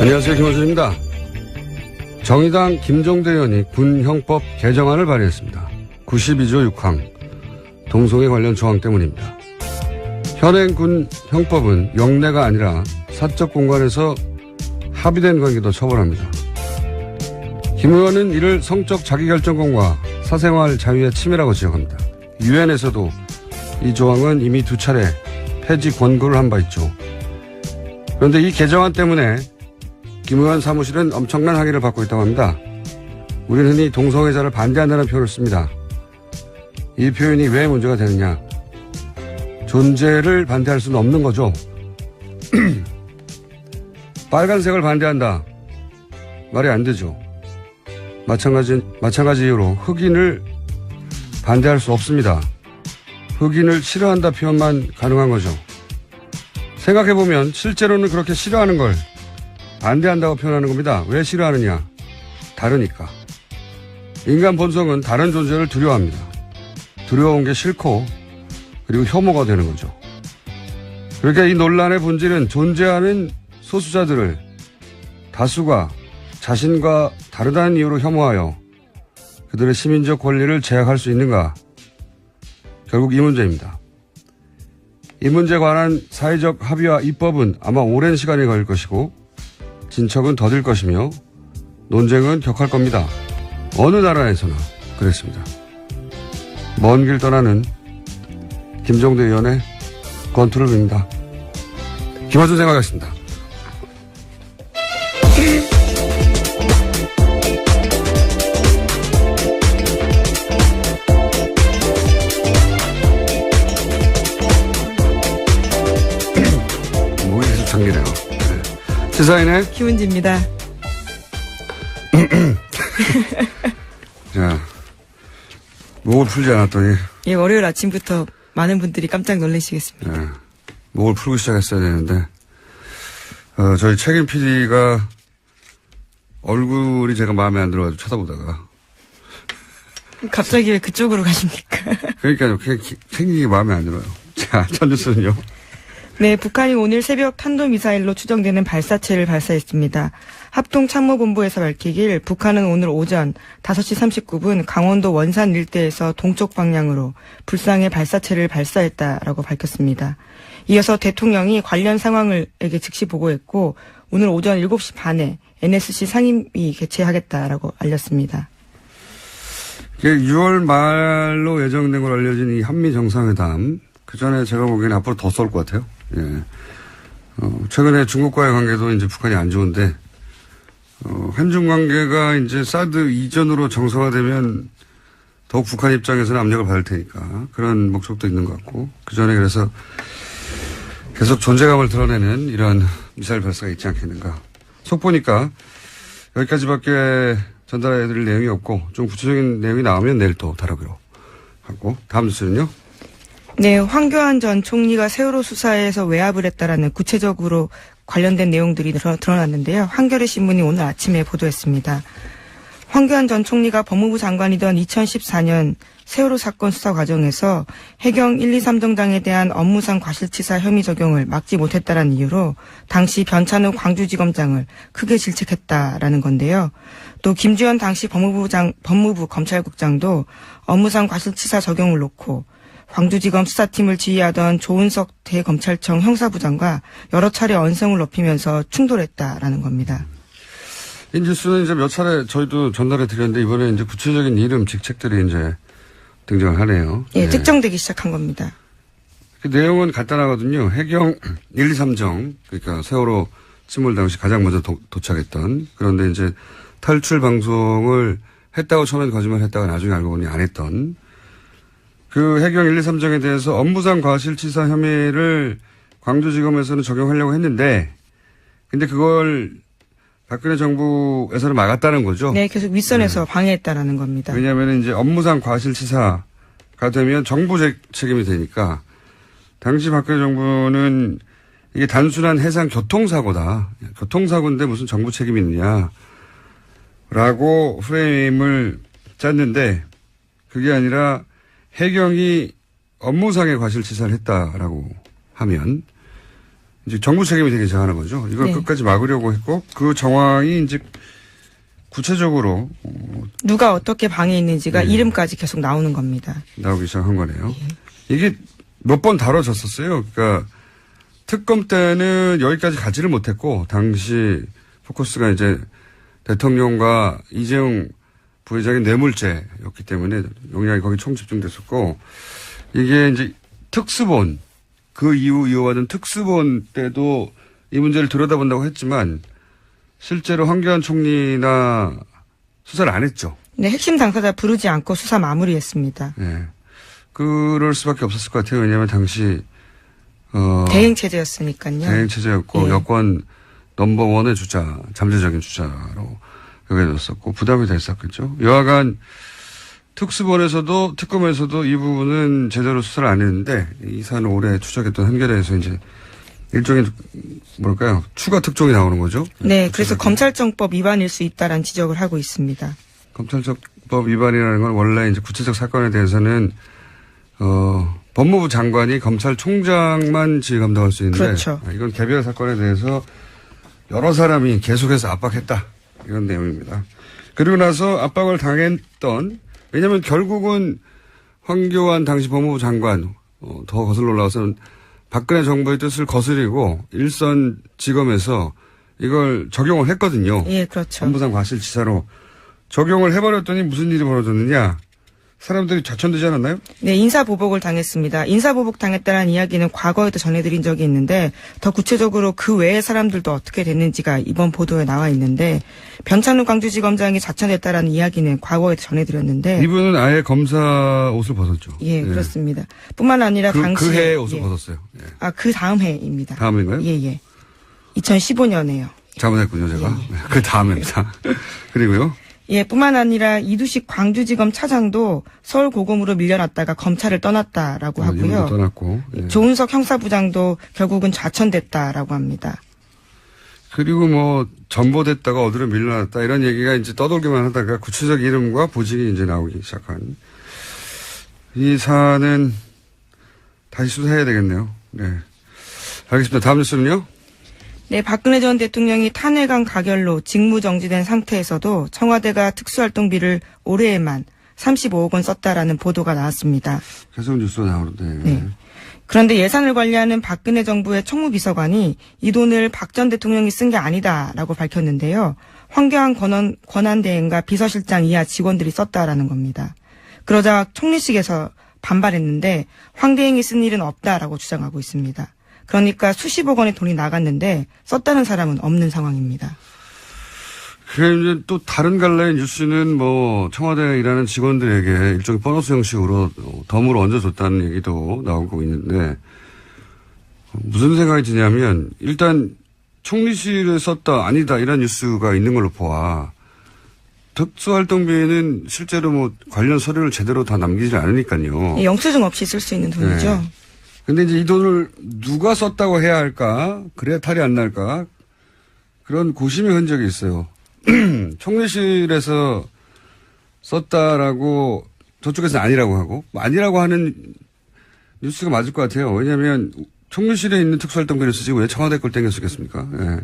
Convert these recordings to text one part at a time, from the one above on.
안녕하세요. 김호준입니다. 정의당 김종대 의원이 군형법 개정안을 발의했습니다. 92조 6항 동성애 관련 조항 때문입니다. 현행 군형법은 영내가 아니라 사적 공간에서 합의된 관계도 처벌합니다. 김 의원은 이를 성적 자기결정권과 사생활 자유의 침해라고 지적합니다. 유엔에서도 이 조항은 이미 2차례 폐지 권고를 한 바 있죠. 그런데 이 개정안 때문에 김 의원 사무실은 엄청난 항의를 받고 있다고 합니다. 우리는 흔히 동성애자를 반대한다는 표현을 씁니다. 이 표현이 왜 문제가 되느냐. 존재를 반대할 수는 없는 거죠. 빨간색을 반대한다. 말이 안 되죠. 마찬가지 이유로 흑인을 반대할 수 없습니다. 흑인을 싫어한다 표현만 가능한 거죠. 생각해보면 실제로는 그렇게 싫어하는 걸 반대한다고 표현하는 겁니다. 왜 싫어하느냐? 다르니까. 인간 본성은 다른 존재를 두려워합니다. 두려운 게 싫고 그리고 혐오가 되는 거죠. 그러니까 이 논란의 본질은 존재하는 소수자들을 다수가 자신과 다르다는 이유로 혐오하여 그들의 시민적 권리를 제약할 수 있는가? 결국 이 문제입니다. 이 문제에 관한 사회적 합의와 입법은 아마 오랜 시간이 걸릴 것이고 진척은 더딜 것이며 논쟁은 격할 겁니다. 어느 나라에서나 그랬습니다. 먼 길 떠나는 김종대 의원의 권투를 빕니다. 김호준 생각하겠습니다. 목이 계속 잠기네요. 네. 시사인의 김은지입니다. 자, 목을 풀지 않았더니. 예, 월요일 아침부터 많은 분들이 깜짝 놀라시겠습니다. 네, 목을 풀고 시작했어야 되는데, 저희 책임 PD가 얼굴이 제가 마음에 안 들어가지고 쳐다보다가. 갑자기 왜 그쪽으로 가십니까? 그러니까요, 생긴 게 마음에 안 들어요. 자, 첫 뉴스는요. 네, 북한이 오늘 새벽 탄도미사일로 추정되는 발사체를 발사했습니다. 합동참모본부에서 밝히길 북한은 오늘 오전 5시 39분 강원도 원산 일대에서 동쪽 방향으로 불상의 발사체를 발사했다라고 밝혔습니다. 이어서 대통령이 관련 상황을에게 즉시 보고했고 오늘 오전 7시 반에 NSC 상임위 개최하겠다라고 알렸습니다. 6월 말로 예정된 걸 알려진 이 한미 정상회담, 그 전에 제가 보기에는 앞으로 더 쏠 것 같아요. 예. 최근에 중국과의 관계도 이제 북한이 안 좋은데, 한중 관계가 이제 사드 이전으로 정상화되면 더욱 북한 입장에서는 압력을 받을 테니까 그런 목적도 있는 것 같고, 그 전에 그래서 계속 존재감을 드러내는 이런 미사일 발사가 있지 않겠는가. 속 보니까 여기까지밖에 전달해 드릴 내용이 없고, 좀 구체적인 내용이 나오면 내일 또 다루기로 하고, 다음 뉴스는요? 네, 황교안 전 총리가 세월호 수사에서 외압을 했다라는 구체적으로 관련된 내용들이 드러났는데요. 한겨레 신문이 오늘 아침에 보도했습니다. 황교안 전 총리가 법무부 장관이던 2014년 세월호 사건 수사 과정에서 해경 1, 2, 3정장에 대한 업무상 과실치사 혐의 적용을 막지 못했다는 이유로 당시 변찬욱 광주지검장을 크게 질책했다라는 건데요. 또 김주현 당시 법무부 검찰국장도 업무상 과실치사 적용을 놓고 광주지검 수사팀을 지휘하던 조은석 대검찰청 형사부장과 여러 차례 언성을 높이면서 충돌했다라는 겁니다. 이 뉴스는 이제 몇 차례 저희도 전달해 드렸는데 이번에 이제 구체적인 이름, 직책들이 이제 등장을 하네요. 예, 네. 특정되기 시작한 겁니다. 그 내용은 간단하거든요. 해경 1, 2, 3정, 그러니까 세월호 침몰 당시 가장 먼저 도착했던, 그런데 이제 탈출 방송을 했다고 처음엔 거짓말했다가 나중에 알고 보니 안 했던 그 해경 1, 2, 3정에 대해서 업무상 과실치사 혐의를 광주지검에서는 적용하려고 했는데, 근데 그걸 박근혜 정부에서는 막았다는 거죠. 네, 계속 윗선에서 방해했다라는 겁니다. 왜냐하면 이제 업무상 과실치사가 되면 정부 책임이 되니까, 당시 박근혜 정부는 이게 단순한 해상 교통사고다. 교통사고인데 무슨 정부 책임이 있느냐라고 프레임을 짰는데, 그게 아니라 해경이 업무상의 과실치사를 했다라고 하면 이제 정부 책임이 되기 시작하는 거죠. 이걸 네. 끝까지 막으려고 했고 그 정황이 이제 구체적으로 누가 어떻게 방해했는지가 네. 이름까지 계속 나오는 겁니다. 나오기 시작한 거네요. 이게 몇 번 다뤄졌었어요. 그러니까 특검 때는 여기까지 가지를 못했고 당시 포커스가 이제 대통령과 이재용 부회장의 뇌물죄였기 때문에 용량이 거기 총 집중됐었고 이게 이제 특수본 그 이후 이어받은 특수본 때도 이 문제를 들여다본다고 했지만 실제로 황교안 총리나 수사를 안 했죠. 네, 핵심 당사자 부르지 않고 수사 마무리했습니다. 네. 그럴 수밖에 없었을 것 같아요. 왜냐하면 당시 대행 체제였으니까요. 대행 체제였고 예. 여권 넘버원의 주자, 잠재적인 주자로 여겨졌었고 부담이 됐었겠죠. 여하간 특수본에서도 특검에서도 이 부분은 제대로 수사를 안 했는데 이 사안을 오래 추적했던 한겨레에서 이제 일종의 뭘까요? 추가 특종이 나오는 거죠. 네, 그래서 검찰청법 위반일 수 있다라는 지적을 하고 있습니다. 검찰청법 위반이라는 건 원래 이제 구체적 사건에 대해서는 법무부 장관이 검찰총장만 지휘 감독할 수 있는데 그렇죠. 이건 개별 사건에 대해서 여러 사람이 계속해서 압박했다. 이런 내용입니다. 그리고 나서 압박을 당했던 왜냐하면 결국은 황교안 당시 법무부 장관 더 거슬러 올라가서는 박근혜 정부의 뜻을 거스리고 일선지검에서 이걸 적용을 했거든요. 예, 그렇죠. 법무상 과실치사로 적용을 해버렸더니 무슨 일이 벌어졌느냐. 사람들이 좌천되지 않았나요? 네, 인사보복을 당했습니다. 인사보복 당했다는 이야기는 과거에도 전해드린 적이 있는데 더 구체적으로 그 외의 사람들도 어떻게 됐는지가 이번 보도에 나와 있는데 변찬우 광주지검장이 좌천됐다라는 이야기는 과거에도 전해드렸는데 이분은 아예 검사 옷을 벗었죠. 예, 그렇습니다. 뿐만 아니라 당시에 그 해에 옷을 예. 벗었어요. 예. 아, 그 다음 해입니다. 다음인가요? 예, 예. 2015년에요. 잘못했군요, 제가. 네, 그 다음입니다. 그리고요. 예, 뿐만 아니라 이두식 광주지검 차장도 서울고검으로 밀려났다가 검찰을 떠났다라고 하고요. 이분도 떠났고. 예. 조은석 형사부장도 결국은 좌천됐다라고 합니다. 그리고 뭐 전보됐다가 어디로 밀려났다 이런 얘기가 이제 떠돌기만 하다가 구체적 이름과 보직이 이제 나오기 시작한 이 사안은 다시 수사해야 되겠네요. 네. 알겠습니다. 다음 뉴스는요. 네, 박근혜 전 대통령이 탄핵안 가결로 직무정지된 상태에서도 청와대가 특수활동비를 올해에만 35억 원 썼다라는 보도가 나왔습니다. 계속 뉴스가 나오는데. 네. 그런데 예산을 관리하는 박근혜 정부의 총무비서관이 이 돈을 박 전 대통령이 쓴 게 아니다라고 밝혔는데요. 황교안 권한대행과 비서실장 이하 직원들이 썼다라는 겁니다. 그러자 총리실에서 반발했는데 황 대행이 쓴 일은 없다라고 주장하고 있습니다. 그러니까 수십억 원의 돈이 나갔는데 썼다는 사람은 없는 상황입니다. 그 이제 또 다른 갈래의 뉴스는 뭐 청와대에 일하는 직원들에게 일종의 보너스 형식으로 덤으로 얹어줬다는 얘기도 나오고 있는데 무슨 생각이 드냐면 일단 총리실에 썼다 아니다 이런 뉴스가 있는 걸로 보아 특수활동비는 실제로 뭐 관련 서류를 제대로 다 남기지 않으니까요. 영수증 없이 쓸 수 있는 돈이죠. 네. 근데 이제 이 돈을 누가 썼다고 해야 할까? 그래야 탈이 안 날까? 그런 고심의 흔적이 있어요. 총리실에서 썼다라고 저쪽에서는 아니라고 하고 아니라고 하는 뉴스가 맞을 것 같아요. 왜냐하면 총리실에 있는 특수활동비를 쓰지 왜 청와대 걸 땡겨 쓰겠습니까? 예.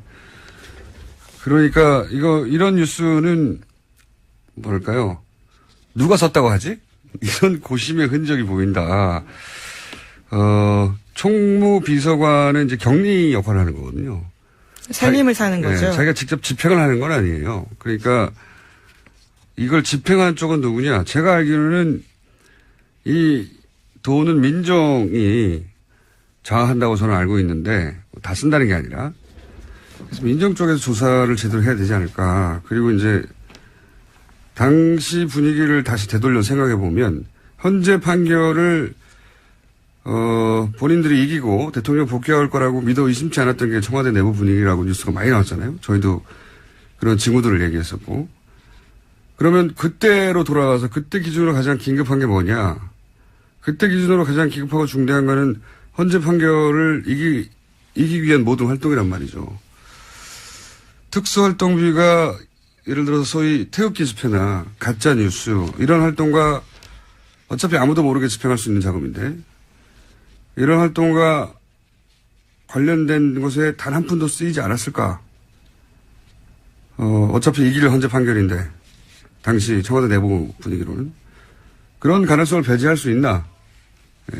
그러니까 이런 뉴스는 뭐랄까요? 누가 썼다고 하지? 이런 고심의 흔적이 보인다. 총무비서관은 이제 격리 역할을 하는 거거든요. 살림을 사는 거죠. 네, 자기가 직접 집행을 하는 건 아니에요. 그러니까 이걸 집행한 쪽은 누구냐? 제가 알기로는 이 돈은 민정이 장악한다고 저는 알고 있는데 다 쓴다는 게 아니라 그래서 민정 쪽에서 조사를 제대로 해야 되지 않을까. 그리고 이제 당시 분위기를 다시 되돌려 생각해 보면 현재 판결을 본인들이 이기고 대통령 복귀할 거라고 믿어 의심치 않았던 게 청와대 내부 분위기라고 뉴스가 많이 나왔잖아요. 저희도 그런 징후들을 얘기했었고. 그러면 그때로 돌아가서 그때 기준으로 가장 긴급한 게 뭐냐. 그때 기준으로 가장 긴급하고 중대한 거는 현재 판결을 이기기 위한 모든 활동이란 말이죠. 특수활동비가 예를 들어서 소위 태극기 집회나 가짜뉴스 이런 활동과 어차피 아무도 모르게 집행할 수 있는 작업인데 이런 활동과 관련된 것에 단 한 푼도 쓰이지 않았을까? 어차피 이길 헌재 판결인데, 당시 청와대 내부 분위기로는. 그런 가능성을 배제할 수 있나? 예.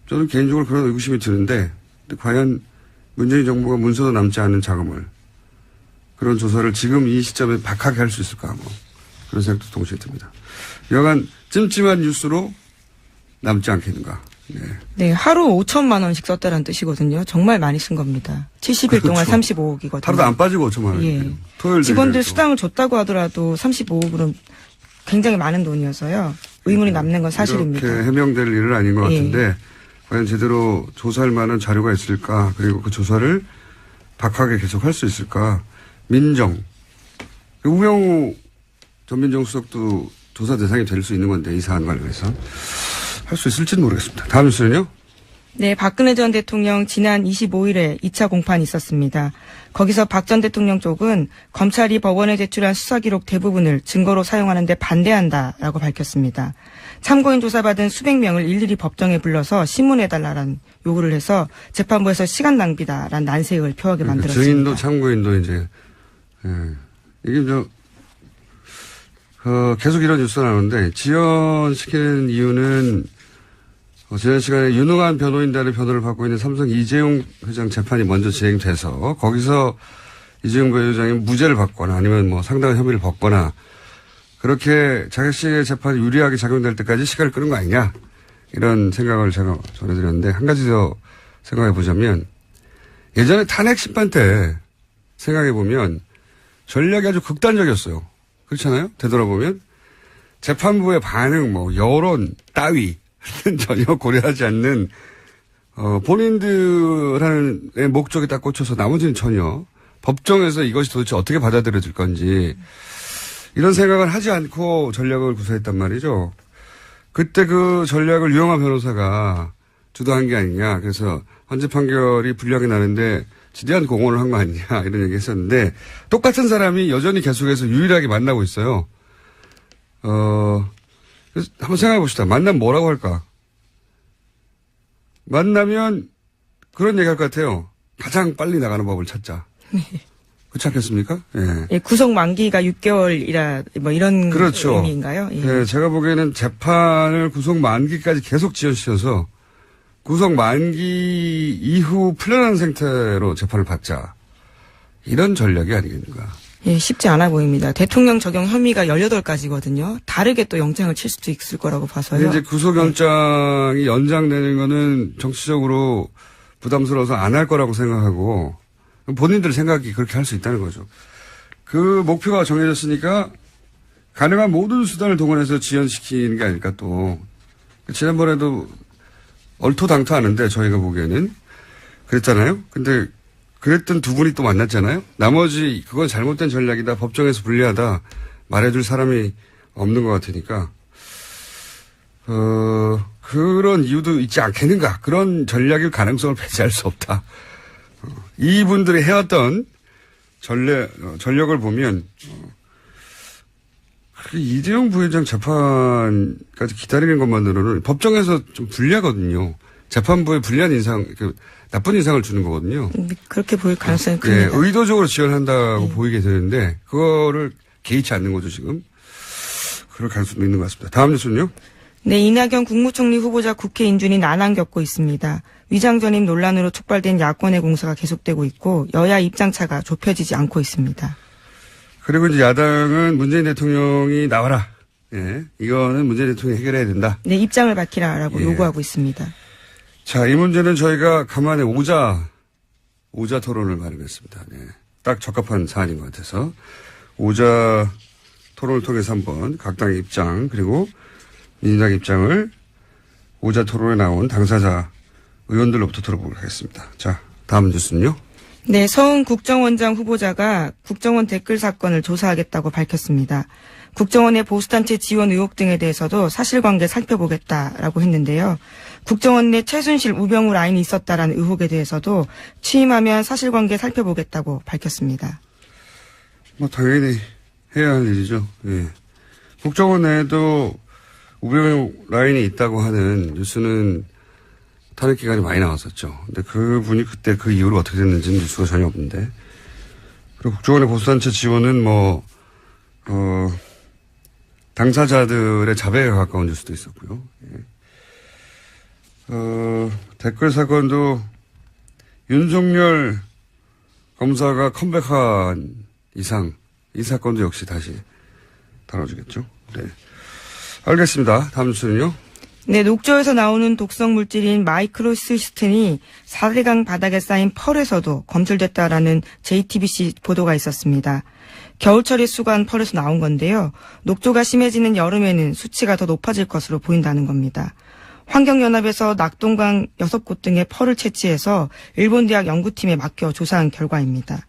저는 개인적으로 그런 의구심이 드는데, 과연 문재인 정부가 문서도 남지 않은 자금을, 그런 조사를 지금 이 시점에 박하게 할 수 있을까? 뭐, 그런 생각도 동시에 듭니다. 여간 찜찜한 뉴스로 남지 않겠는가? 네. 네, 하루 5천만 원씩 썼다는 뜻이거든요. 정말 많이 쓴 겁니다. 70일 동안 그렇죠. 35억이거든요. 하루도 안 빠지고 5천만 원. 예. 토요일 직원들 수당을 줬다고 하더라도 35억은 굉장히 많은 돈이어서요. 의문이 남는 건 사실입니다. 이렇게 해명될 일은 아닌 것 예. 같은데 과연 제대로 조사할 만한 자료가 있을까? 그리고 그 조사를 박하게 계속할 수 있을까? 민정. 우병우 전 민정수석도 조사 대상이 될 수 있는 건데 이 사안 관련해서 할 수 있을지는 모르겠습니다. 다음 뉴스는요? 네, 박근혜 전 대통령 지난 25일에 2차 공판이 있었습니다. 거기서 박 전 대통령 쪽은 검찰이 법원에 제출한 수사기록 대부분을 증거로 사용하는 데 반대한다라고 밝혔습니다. 참고인 조사받은 수백 명을 일일이 법정에 불러서 신문해달라는 요구를 해서 재판부에서 시간 낭비다라는 난색을 표하게 만들었습니다. 증인도 참고인도 이제 이게 계속 이런 뉴스가 나오는데 지연시키는 이유는 지난 시간에 유능한 변호인단의 변호를 받고 있는 삼성 이재용 회장 재판이 먼저 진행돼서 거기서 이재용 부회장이 무죄를 받거나 아니면 뭐 상당한 혐의를 벗거나 그렇게 자객식의 재판이 유리하게 작용될 때까지 시간을 끄는 거 아니냐 이런 생각을 제가 전해드렸는데 한 가지 더 생각해 보자면 예전에 탄핵 심판 때 생각해 보면 전략이 아주 극단적이었어요. 그렇잖아요? 되돌아보면 재판부의 반응, 뭐 여론 따위 전혀 고려하지 않는 본인들의 목적에 딱 꽂혀서 나머지는 전혀 법정에서 이것이 도대체 어떻게 받아들여질 건지 이런 생각을 하지 않고 전략을 구사했단 말이죠. 그때 그 전략을 유영하 변호사가 주도한 게 아니냐. 그래서 헌재 판결이 불리하게 나는데 지대한 공헌을 한 거 아니냐 이런 얘기 했었는데 똑같은 사람이 여전히 계속해서 유일하게 만나고 있어요. 그래서 한번 생각해 봅시다. 만나면 뭐라고 할까? 만나면 그런 얘기 할 것 같아요. 가장 빨리 나가는 법을 찾자. 네. 그렇지 않겠습니까? 예. 예, 구속 만기가 6개월이라 뭐 이런 그렇죠. 의미인가요? 예. 예, 제가 보기에는 재판을 구속 만기까지 계속 지연시켜서 구속 만기 이후 풀려난 상태로 재판을 받자. 이런 전략이 아니겠는가. 예, 쉽지 않아 보입니다. 대통령 적용 혐의가 18가지거든요. 다르게 또 영장을 칠 수도 있을 거라고 봐서요. 근데 이제 구속영장이 연장되는 거는 정치적으로 부담스러워서 안 할 거라고 생각하고 본인들 생각이 그렇게 할 수 있다는 거죠. 그 목표가 정해졌으니까 가능한 모든 수단을 동원해서 지연시키는 게 아닐까 또. 지난번에도 얼토당토하는데 저희가 보기에는 그랬잖아요. 근데 그랬던 두 분이 또 만났잖아요. 나머지 그건 잘못된 전략이다. 법정에서 불리하다. 말해줄 사람이 없는 것 같으니까 그런 이유도 있지 않겠는가. 그런 전략일 가능성을 배제할 수 없다. 이분들이 해왔던 전력을 보면 이재용 부회장 재판까지 기다리는 것만으로는 법정에서 좀 불리하거든요. 재판부에 불리한 인상, 나쁜 인상을 주는 거거든요. 그렇게 보일 가능성이 예, 큽니다. 의도적으로 지원한다고 보이게 되는데 그거를 개의치 않는 거죠 지금. 그럴 가능성도 있는 것 같습니다. 다음 뉴스는요. 네, 이낙연 국무총리 후보자 국회 인준이 난항 겪고 있습니다. 위장 전입 논란으로 촉발된 야권의 공세가 계속되고 있고 여야 입장차가 좁혀지지 않고 있습니다. 그리고 이제 야당은 문재인 대통령이 나와라. 예, 이거는 문재인 대통령이 해결해야 된다. 네, 입장을 밝히라라고 예. 요구하고 있습니다. 자, 이 문제는 저희가 간만에 오자 토론을 마련했습니다. 네. 딱 적합한 사안인 것 같아서 오자 토론을 통해서 한번 각 당의 입장 그리고 민주당 입장을 오자 토론에 나온 당사자 의원들로부터 들어보도록 하겠습니다. 자, 다음 뉴스는요. 네, 서훈 국정원장 후보자가 국정원 댓글 사건을 조사하겠다고 밝혔습니다. 국정원의 보수단체 지원 의혹 등에 대해서도 사실관계 살펴보겠다라고 했는데요. 국정원 내 최순실 우병우 라인이 있었다라는 의혹에 대해서도 취임하면 사실관계 살펴보겠다고 밝혔습니다. 뭐 당연히 해야 할 일이죠. 예. 국정원 내에도 우병우 라인이 있다고 하는 뉴스는 탄핵 기간이 많이 나왔었죠. 근데 그분이 그때 그 이후로 어떻게 됐는지는 뉴스가 전혀 없는데. 그리고 국정원의 보수단체 지원은 당사자들의 자백에 가까운 뉴스도 있었고요. 예. 댓글 사건도 윤석열 검사가 컴백한 이상 이 사건도 역시 다시 다뤄주겠죠. 네. 알겠습니다. 다음 뉴스는요. 네, 녹조에서 나오는 독성 물질인 마이크로시스틴이 4대강 바닥에 쌓인 펄에서도 검출됐다라는 JTBC 보도가 있었습니다. 겨울철에 수거한 펄에서 나온 건데요. 녹조가 심해지는 여름에는 수치가 더 높아질 것으로 보인다는 겁니다. 환경연합에서 낙동강 6곳 등의 펄을 채취해서 일본 대학 연구팀에 맡겨 조사한 결과입니다.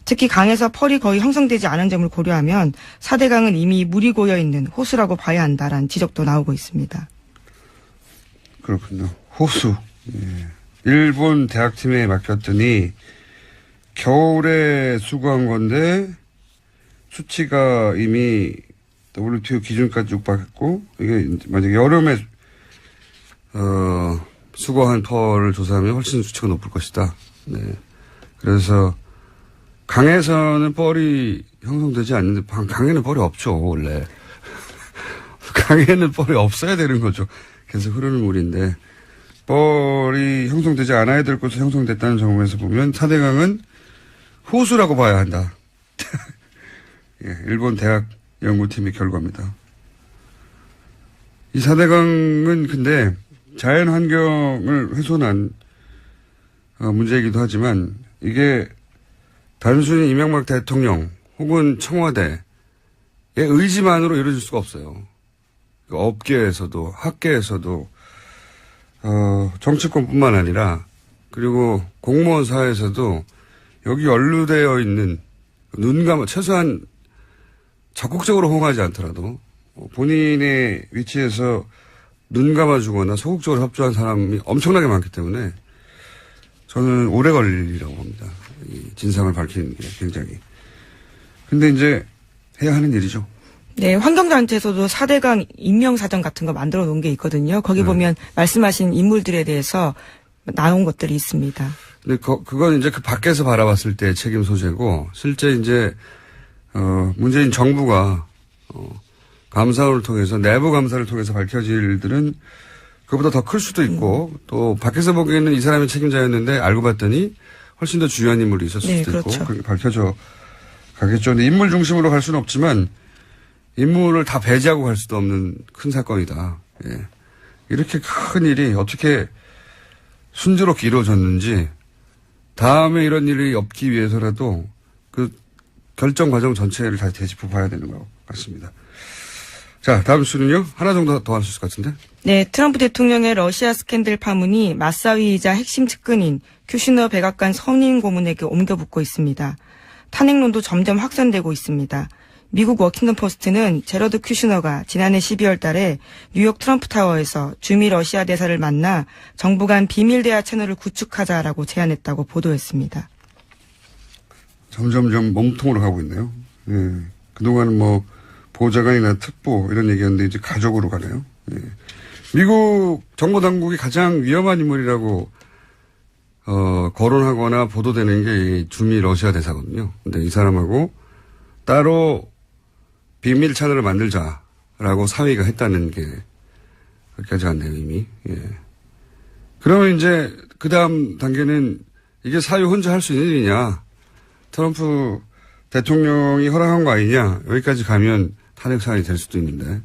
특히 강에서 펄이 거의 형성되지 않은 점을 고려하면 4대강은 이미 물이 고여있는 호수라고 봐야 한다라는 지적도 나오고 있습니다. 그렇군요. 호수. 예. 일본 대학팀에 맡겼더니 겨울에 수거한 건데 수치가 이미 WTO 기준까지 육박했고 이게 만약에 여름에 수거한 펄을 조사하면 훨씬 수치가 높을 것이다. 네. 그래서 강에서는 펄이 형성되지 않는데 강에는 펄이 없죠, 원래. 강에는 펄이 없어야 되는 거죠. 계속 흐르는 물인데 뻘이 형성되지 않아야 될 곳에 형성됐다는 점에서 보면 4대강은 호수라고 봐야 한다. 예, 일본 대학 연구팀의 결과입니다. 이 4대강은 근데 자연 환경을 훼손한 문제이기도 하지만 이게 단순히 이명박 대통령 혹은 청와대의 의지만으로 이루어질 수가 없어요. 업계에서도 학계에서도 정치권뿐만 아니라 그리고 공무원 사회에서도 여기 연루되어 있는 최소한 적극적으로 호응하지 않더라도 본인의 위치에서 눈 감아주거나 소극적으로 협조한 사람이 엄청나게 많기 때문에 저는 오래 걸리라고 봅니다. 이 진상을 밝히는 게 굉장히. 근데 이제 해야 하는 일이죠. 네, 환경단체에서도 4대강 인명사전 같은 거 만들어 놓은 게 있거든요. 거기 보면 말씀하신 인물들에 대해서 나온 것들이 있습니다. 근데 그건 이제 그 밖에서 바라봤을 때 책임 소재고 실제 이제 문재인 정부가 감사를 통해서 내부 감사를 통해서 밝혀질 일들은 그보다 더 클 수도 있고 또 밖에서 보기에는 이 사람이 책임자였는데 알고 봤더니 훨씬 더 중요한 인물이 있었을 네, 수도 그렇죠. 있고 그렇게 밝혀져 가겠죠. 근데 인물 중심으로 갈 수는 없지만 인물을 다 배제하고 갈 수도 없는 큰 사건이다. 예. 이렇게 큰 일이 어떻게 순조롭게 이루어졌는지 다음에 이런 일이 없기 위해서라도 그 결정 과정 전체를 다시 되짚어 봐야 되는 것 같습니다. 자, 다음 수는요. 하나 정도 더 할 수 있을 것 같은데. 네, 트럼프 대통령의 러시아 스캔들 파문이 맞사위이자 핵심 측근인 큐시너 백악관 선임 고문에게 옮겨붙고 있습니다. 탄핵론도 점점 확산되고 있습니다. 미국 워킹턴 포스트는 제러드 큐시너가 지난해 12월 달에 뉴욕 트럼프 타워에서 주미 러시아 대사를 만나 정부 간 비밀 대화 채널을 구축하자라고 제안했다고 보도했습니다. 점점점 몸통으로 가고 있네요. 예. 그동안은 보좌관이나 특보 이런 얘기였는데 이제 가족으로 가네요. 예. 미국 정보 당국이 가장 위험한 인물이라고 거론하거나 보도되는 게 이 주미 러시아 대사거든요. 근데 이 사람하고 따로 비밀 채널을 만들자라고 사위가 했다는 게 그렇게까지 갔네요, 이미. 예. 그러면 이제 그 다음 단계는 이게 사위 혼자 할 수 있는 일이냐. 트럼프 대통령이 허락한 거 아니냐. 여기까지 가면 탄핵 사안이 될 수도 있는데.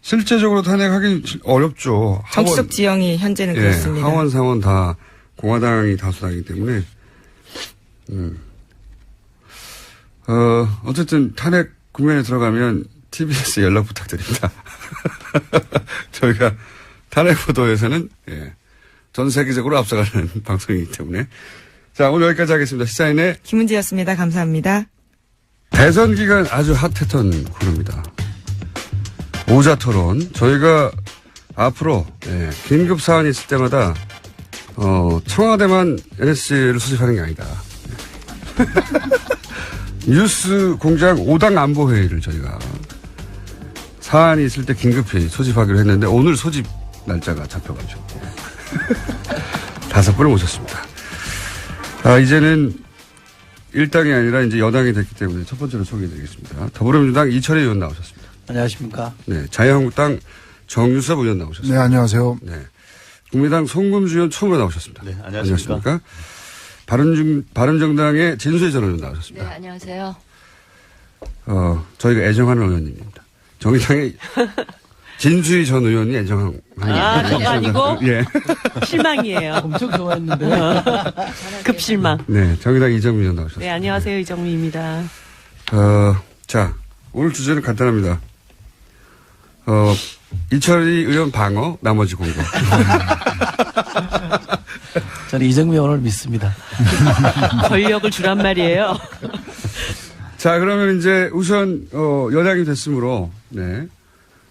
실제적으로 탄핵하기 어렵죠. 정치적 지형이 현재는 그렇습니다. 하원, 상원 다 공화당이 다수당이기 때문에. 어쨌든 탄핵 국면에 들어가면 TBS 연락 부탁드립니다. 저희가 탄핵 보도에서는 전 세계적으로 앞서가는 방송이기 때문에. 자, 오늘 여기까지 하겠습니다. 시사인의 김은지였습니다. 감사합니다. 대선 기간 아주 핫했던 코너입니다. 오자토론. 저희가 앞으로 긴급 사안이 있을 때마다 청와대만 NSC를 수집하는 게 아니다. 뉴스 공장 5당 안보회의를 저희가 사안이 있을 때 긴급히 소집하기로 했는데 오늘 소집 날짜가 잡혀가지고 5분을 모셨습니다. 이제는 일당이 아니라 이제 여당이 됐기 때문에 첫 번째로 소개해드리겠습니다. 더불어민주당 이철희 의원 나오셨습니다. 안녕하십니까. 네. 자유한국당 정유섭 의원 나오셨습니다. 네, 안녕하세요. 네. 국민의당 송금주 의원 처음으로 나오셨습니다. 네, 안녕하십니까. 바른정당의 진수희 전 의원 나오셨습니다. 네, 안녕하세요. 저희가 애정하는 의원님입니다. 정의당의 진수희 전 의원이 애정하는. 저거 아니고? 예. 실망이에요. 엄청 좋아했는데. 급실망. 네. 정의당 이정미 의원 나오셨습니다. 네, 안녕하세요. 이정미입니다. 자, 오늘 주제는 간단합니다. 이철희 의원 방어, 나머지 공격. 저는 이정미 의원을 믿습니다. 권력을 주란 말이에요. 자, 그러면 이제 우선, 여당이 됐으므로, 네.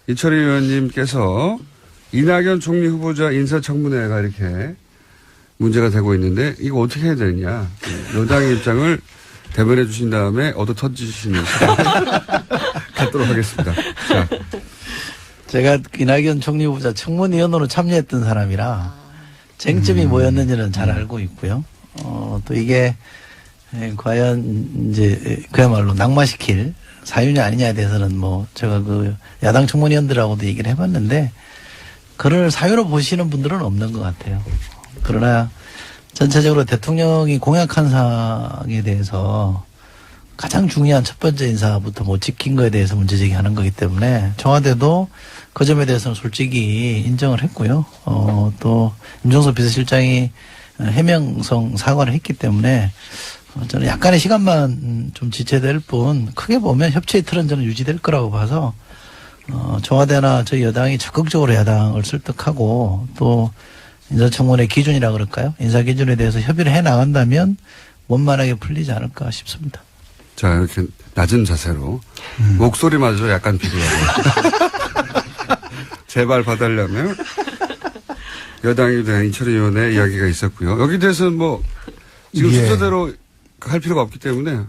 이철희 의원님께서 이낙연 총리 후보자 인사청문회가 이렇게 문제가 되고 있는데, 이거 어떻게 해야 되느냐. 여당의 입장을 대변해 주신 다음에 얻어 터지시는 시간 갖도록 하겠습니다. 자. 제가 이낙연 총리 후보자 청문위원으로 참여했던 사람이라 쟁점이 뭐였는지는 잘 알고 있고요. 또 이게 과연 이제 그야말로 낙마시킬 사유냐 아니냐에 대해서는 뭐 제가 그 야당 청문위원들하고도 얘기를 해봤는데 그를 사유로 보시는 분들은 없는 것 같아요. 그러나 전체적으로 대통령이 공약한 사항에 대해서 가장 중요한 첫 번째 인사부터 못 지킨 거에 대해서 문제 제기하는 거기 때문에 청와대도 그 점에 대해서는 솔직히 인정을 했고요. 또 임종석 비서실장이 해명성 사과를 했기 때문에 저는 약간의 시간만 좀 지체될 뿐 크게 보면 협치의 틀은 저는 유지될 거라고 봐서 청와대나 저희 여당이 적극적으로 야당을 설득하고 또 인사청문회 기준이라 그럴까요? 인사 기준에 대해서 협의를 해 나간다면 원만하게 풀리지 않을까 싶습니다. 자, 이렇게 낮은 자세로 목소리마저 약간 비교하고 제발 봐달라면 여당에 대한 이철희 의원의 이야기가 있었고요. 여기 대해서는 뭐 지금 예. 순서대로 할 필요가 없기 때문에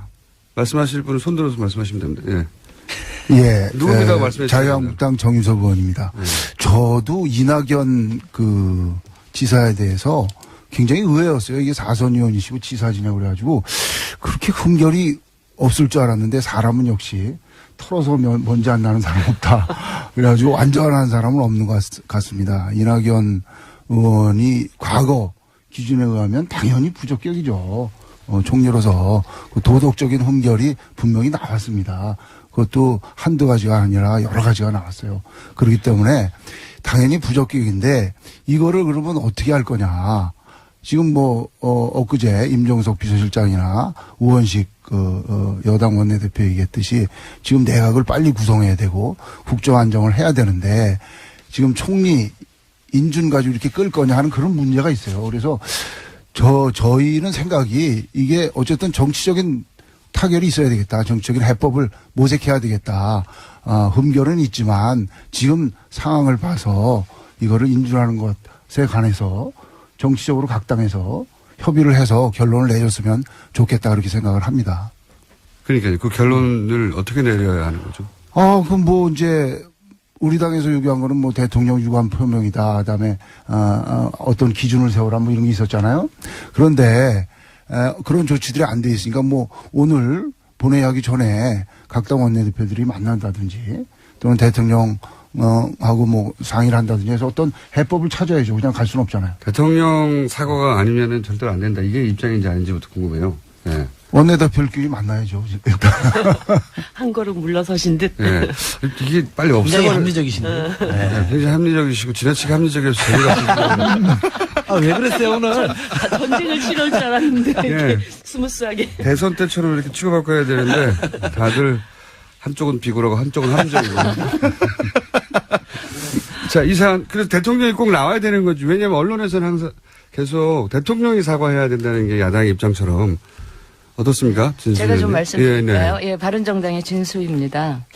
말씀하실 분은 손들어서 말씀하시면 됩니다. 예. 예. 누굽니다? 말씀해 주세요. 자유한국당 정유섭 의원입니다. 저도 이낙연 그 지사에 대해서 굉장히 의외였어요. 이게 4선 의원이시고 지사지냐고 그래가지고 그렇게 흠결이 없을 줄 알았는데 사람은 역시 털어서 먼지 안 나는 사람 없다. 그래가지고 완전한 사람은 없는 것 같습니다. 이낙연 의원이 과거 기준에 의하면 당연히 부적격이죠. 총리로서 그 도덕적인 흠결이 분명히 나왔습니다. 그것도 한두 가지가 아니라 여러 가지가 나왔어요. 그렇기 때문에 당연히 부적격인데 이거를 그러면 어떻게 할 거냐. 지금 뭐 엊그제 임종석 비서실장이나 우원식 여당 원내대표 얘기했듯이 지금 내각을 빨리 구성해야 되고 국정 안정을 해야 되는데 지금 총리 인준 가지고 이렇게 끌 거냐 하는 그런 문제가 있어요. 그래서 저희는 생각이 이게 어쨌든 정치적인 타결이 있어야 되겠다. 정치적인 해법을 모색해야 되겠다. 흠결은 있지만 지금 상황을 봐서 이거를 인준하는 것에 관해서 정치적으로 각 당에서 협의를 해서 결론을 내줬으면 좋겠다 그렇게 생각을 합니다. 그러니까요. 그 결론을 어떻게 내려야 하는 거죠? 그럼 뭐 이제 우리 당에서 요구한 거는 뭐 대통령 유감 표명이다. 그다음에 어떤 기준을 세워라 뭐 이런 게 있었잖아요. 그런데 그런 조치들이 안 돼 있으니까 뭐 오늘 본회의하기 전에 각 당 원내대표들이 만난다든지 또는 대통령 하고 뭐 상의를 한다든지 해서 어떤 해법을 찾아야죠. 그냥 갈 수는 없잖아요. 대통령 사과가 아니면은 절대로 안 된다. 이게 입장인지 아닌지부터 궁금해요. 예. 원내대표끼리 만나야죠. 일단. 한 걸음 물러서신 듯. 예. 이게 빨리 굉장히 없애버려. 합리적이신데요. 네. 굉장히 합리적이시고 지나치게 합리적이어서 재미가 왜 그랬어요 오늘? 전쟁을 치러올 줄 알았는데 이렇게 예. 스무스하게. 대선 때처럼 이렇게 치고받고 해야 되는데 다들 한쪽은 비굴하고 한쪽은 합리적이고. 자, 이 사안, 그래서 대통령이 꼭 나와야 되는 거지. 왜냐하면 언론에서는 항상 계속 대통령이 사과해야 된다는 게 야당의 입장처럼. 어떻습니까? 제가 좀 말씀드릴까요? 네. 예, 바른정당의 진수입니다.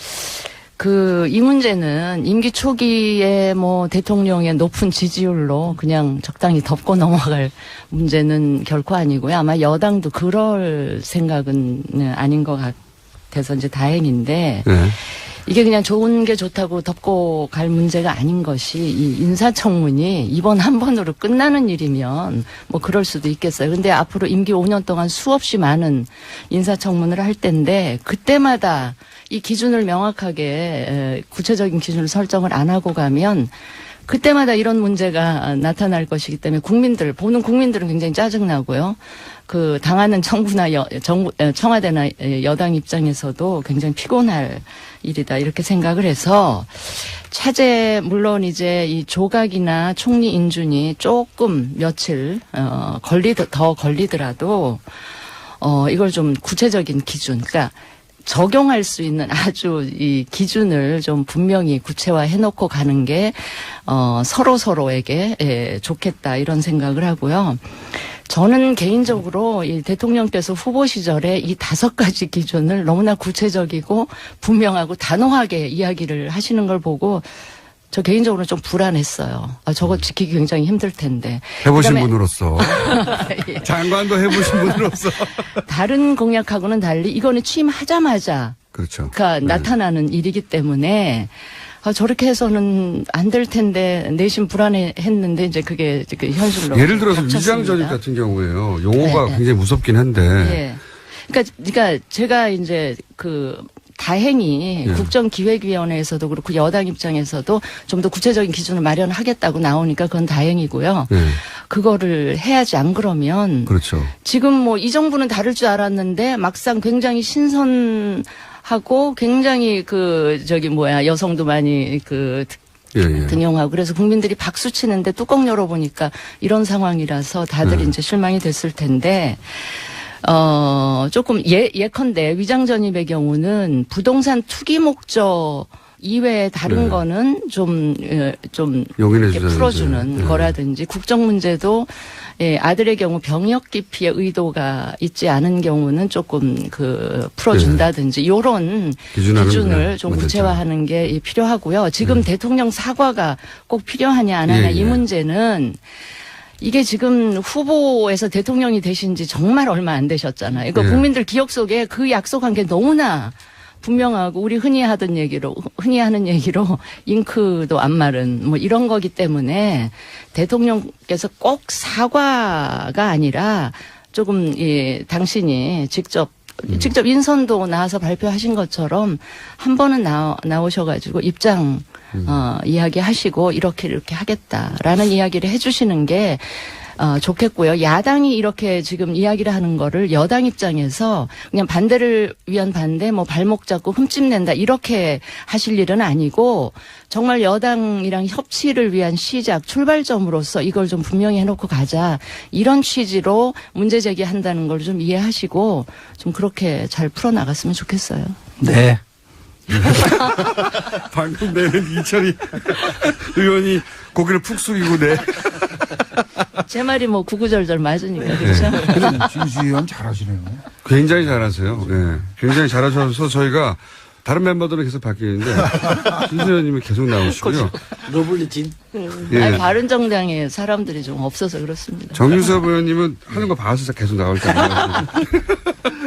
이 문제는 임기 초기에 뭐 대통령의 높은 지지율로 그냥 적당히 덮고 넘어갈 문제는 결코 아니고요. 아마 여당도 그럴 생각은 아닌 것 같아서 이제 다행인데. 네. 이게 그냥 좋은 게 좋다고 덮고 갈 문제가 아닌 것이 이 인사청문이 이번 한 번으로 끝나는 일이면 뭐 그럴 수도 있겠어요. 근데 앞으로 임기 5년 동안 수없이 많은 인사청문을 할 텐데 그때마다 이 기준을 명확하게 구체적인 기준을 설정을 안 하고 가면 그때마다 이런 문제가 나타날 것이기 때문에 보는 국민들은 굉장히 짜증나고요. 그 당하는 정부나 청와대나 여당 입장에서도 굉장히 피곤할 일이다 이렇게 생각을 해서 차제 물론 이제 이 조각이나 총리 인준이 조금 며칠 더 걸리더라도 이걸 좀 구체적인 기준 그러니까 적용할 수 있는 아주 이 기준을 좀 분명히 구체화해 놓고 가는 게 서로에게 좋겠다 이런 생각을 하고요. 저는 개인적으로 이 대통령께서 후보 시절에 이 5가지 기준을 너무나 구체적이고 분명하고 단호하게 이야기를 하시는 걸 보고 저 개인적으로 좀 불안했어요. 저거 지키기 굉장히 힘들 텐데. 해보신 그다음에 분으로서. 예. 장관도 해보신 분으로서. 다른 공약하고는 달리 이거는 취임하자마자 그렇죠. 나타나는 일이기 때문에 저렇게 해서는 안 될 텐데 내심 불안해했는데 이제 그게 그 현실로 예를 들어서 닥쳤습니다. 위장전입 같은 경우에요. 용어가 네. 굉장히 무섭긴 한데. 예. 그러니까 제가 이제 다행히 예. 국정기획위원회에서도 그렇고 여당 입장에서도 좀 더 구체적인 기준을 마련하겠다고 나오니까 그건 다행이고요. 네. 그거를 해야지 안 그러면 그렇죠. 지금 뭐 이 정부는 다를 줄 알았는데 막상 굉장히 신선하고 굉장히 여성도 많이 예. 등용하고 그래서 국민들이 박수 치는데 뚜껑 열어보니까 이런 상황이라서 다들 이제 실망이 됐을 텐데 조금 예컨대 위장전입의 경우는 부동산 투기 목적 이외에 다른 네. 거는 좀 용인해 이렇게 주자든지. 풀어주는 네. 거라든지 국정 문제도 아들의 경우 병역 기피의 의도가 있지 않은 경우는 조금 풀어준다든지 이런 기준하는 기준을 좀 문제죠. 구체화하는 게 필요하고요. 지금 대통령 사과가 꼭 필요하냐 안 하냐 예, 이 예. 문제는 이게 지금 후보에서 대통령이 되신 지 정말 얼마 안 되셨잖아요. 그러니까 예. 국민들 기억 속에 그 약속한 게 너무나 분명하고 우리 흔히 하는 얘기로 잉크도 안 마른 뭐 이런 거기 때문에 대통령께서 꼭 사과가 아니라 조금 당신이 직접 인선도 나와서 발표하신 것처럼 한 번은 나오셔가지고 입장 이야기하시고 이렇게 하겠다라는 이야기를 해주시는 게 좋겠고요. 야당이 이렇게 지금 이야기를 하는 거를 여당 입장에서 그냥 반대를 위한 반대, 뭐 발목 잡고 흠집낸다 이렇게 하실 일은 아니고 정말 여당이랑 협치를 위한 시작, 출발점으로서 이걸 좀 분명히 해놓고 가자 이런 취지로 문제 제기한다는 걸 좀 이해하시고 좀 그렇게 잘 풀어나갔으면 좋겠어요. 네. 방금 내는 이철이 의원이 고개를 푹 숙이고 네. 제 말이 뭐 구구절절 맞으니까 그렇죠. 진수 의원 잘하시네요. 굉장히 잘하세요. 네. 굉장히 잘하셔서 저희가 다른 멤버들은 계속 바뀌는데 신수 의원님이 계속 나오시고요. 러블리진. 예. 아니, 바른정당에 사람들이 좀 없어서 그렇습니다. 정유섭 의원님은 하는 거 봐서 계속 나올 거예요.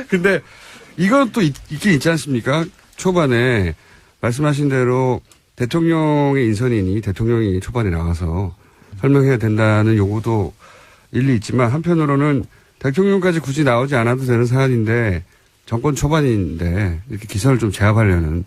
근데 이건 또 있긴 있지 않습니까? 초반에 말씀하신 대로 대통령의 인선이니 대통령이 초반에 나와서 설명해야 된다는 요구도 일리 있지만 한편으로는 대통령까지 굳이 나오지 않아도 되는 사안인데 정권 초반인데 이렇게 기선을 좀 제압하려는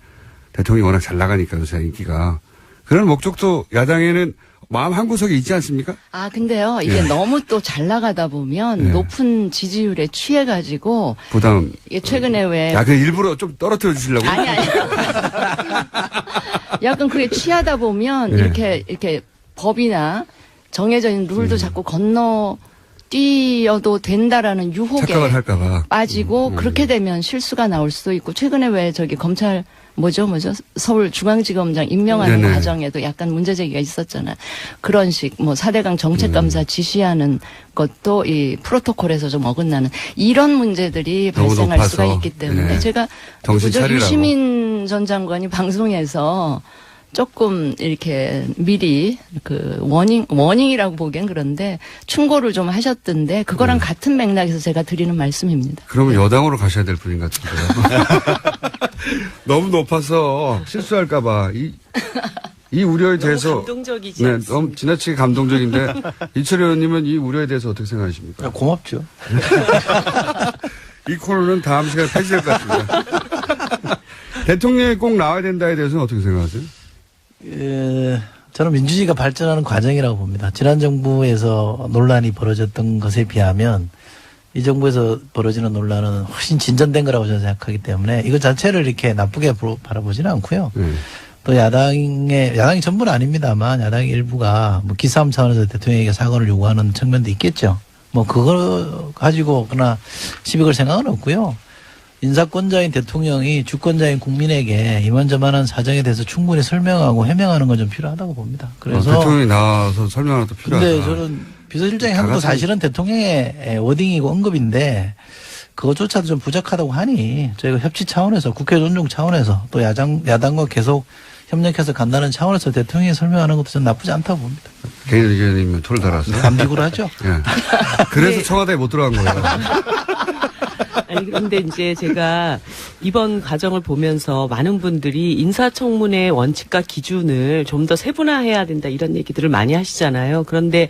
대통령이 워낙 잘 나가니까 요새 인기가 그런 목적도 야당에는 마음 한구석에 있지 않습니까? 근데요, 이게 너무 또 잘 나가다 보면 높은 지지율에 취해가지고 부담. 이게 최근에 왜 그 일부러 좀 떨어뜨려 주시려고? 아니. 약간 그게 취하다 보면 이렇게 법이나 정해져 있는 룰도 자꾸 뛰어도 된다라는 유혹에 착각을 할까봐 빠지고 그렇게 되면 실수가 나올 수도 있고 최근에 왜 검찰 서울중앙지검장 임명하는 네네. 과정에도 약간 문제 제기가 있었잖아요. 그런 식 4대강 정책감사 지시하는 것도 이 프로토콜에서 좀 어긋나는 이런 문제들이 너무 발생할 높아서. 수가 있기 때문에 네. 제가 정신 차리라고. 유시민 전 장관이 방송에서 조금 이렇게 미리 그 워닝이라고 보기엔 그런데 충고를 좀 하셨던데 그거랑 같은 맥락에서 제가 드리는 말씀입니다. 그러면 여당으로 가셔야 될 분인 것 같은데요. 너무 높아서 실수할까봐 이 우려에 대해서 감동적이지 네, 않습니다. 너무 지나치게 감동적인데 이철희 의원님은 이 우려에 대해서 어떻게 생각하십니까? 고맙죠. 이 코너는 다음 시간에 폐지될 것 같습니다. 대통령이 꼭 나와야 된다에 대해서는 어떻게 생각하세요? 저는 민주주의가 발전하는 과정이라고 봅니다. 지난 정부에서 논란이 벌어졌던 것에 비하면 이 정부에서 벌어지는 논란은 훨씬 진전된 거라고 저는 생각하기 때문에 이것 자체를 이렇게 나쁘게 바라보지는 않고요. 또 야당이 전부는 아닙니다만 야당의 일부가 뭐 기싸움 차원에서 대통령에게 사과를 요구하는 측면도 있겠죠. 뭐 그거 가지고 그러나 시비 걸 생각은 없고요. 인사권자인 대통령이 주권자인 국민에게 이만저만한 사정에 대해서 충분히 설명하고 해명하는 건 좀 필요하다고 봅니다. 그래서 대통령이 나와서 설명하는 것도 필요하다. 근데 저는 비서실장이 한 것도 사실은 대통령의 워딩이고 언급인데 그것조차도 좀 부족하다고 하니 저희가 협치 차원에서 국회 존중 차원에서 또 야당과 계속 협력해서 간다는 차원에서 대통령이 설명하는 것도 전 나쁘지 않다고 봅니다. 개인 의견이면 토를 달았어요. 감기구로 하죠. 예. 그래서 청와대에 못 들어간 거예요. 아니 그런데 이제 제가 이번 과정을 보면서 많은 분들이 인사청문회 원칙과 기준을 좀 더 세분화해야 된다 이런 얘기들을 많이 하시잖아요. 그런데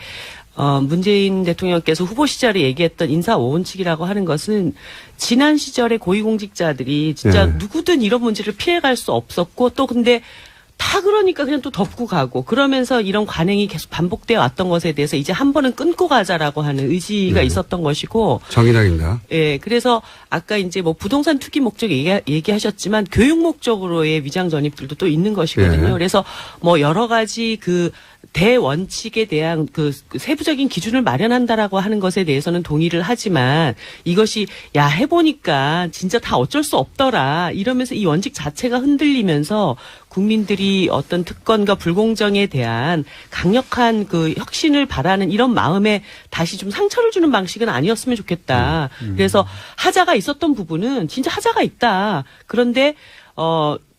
문재인 대통령께서 후보 시절에 얘기했던 인사 5원칙이라고 하는 것은 지난 시절에 고위공직자들이 진짜 누구든 이런 문제를 피해갈 수 없었고 또 근데 다 그러니까 그냥 또 덮고 가고 그러면서 이런 관행이 계속 반복되어 왔던 것에 대해서 이제 한 번은 끊고 가자라고 하는 의지가 있었던 것이고. 정의당입니다. 예, 그래서 아까 이제 뭐 부동산 투기 목적 얘기하셨지만 교육 목적으로의 위장 전입들도 또 있는 것이거든요. 예. 그래서 뭐 여러 가지 그 대원칙에 대한 그 세부적인 기준을 마련한다라고 하는 것에 대해서는 동의를 하지만 이것이 야 해보니까 진짜 다 어쩔 수 없더라 이러면서 이 원칙 자체가 흔들리면서 국민들이 어떤 특권과 불공정에 대한 강력한 그 혁신을 바라는 이런 마음에 다시 좀 상처를 주는 방식은 아니었으면 좋겠다. 그래서 하자가 있었던 부분은 진짜 하자가 있다. 그런데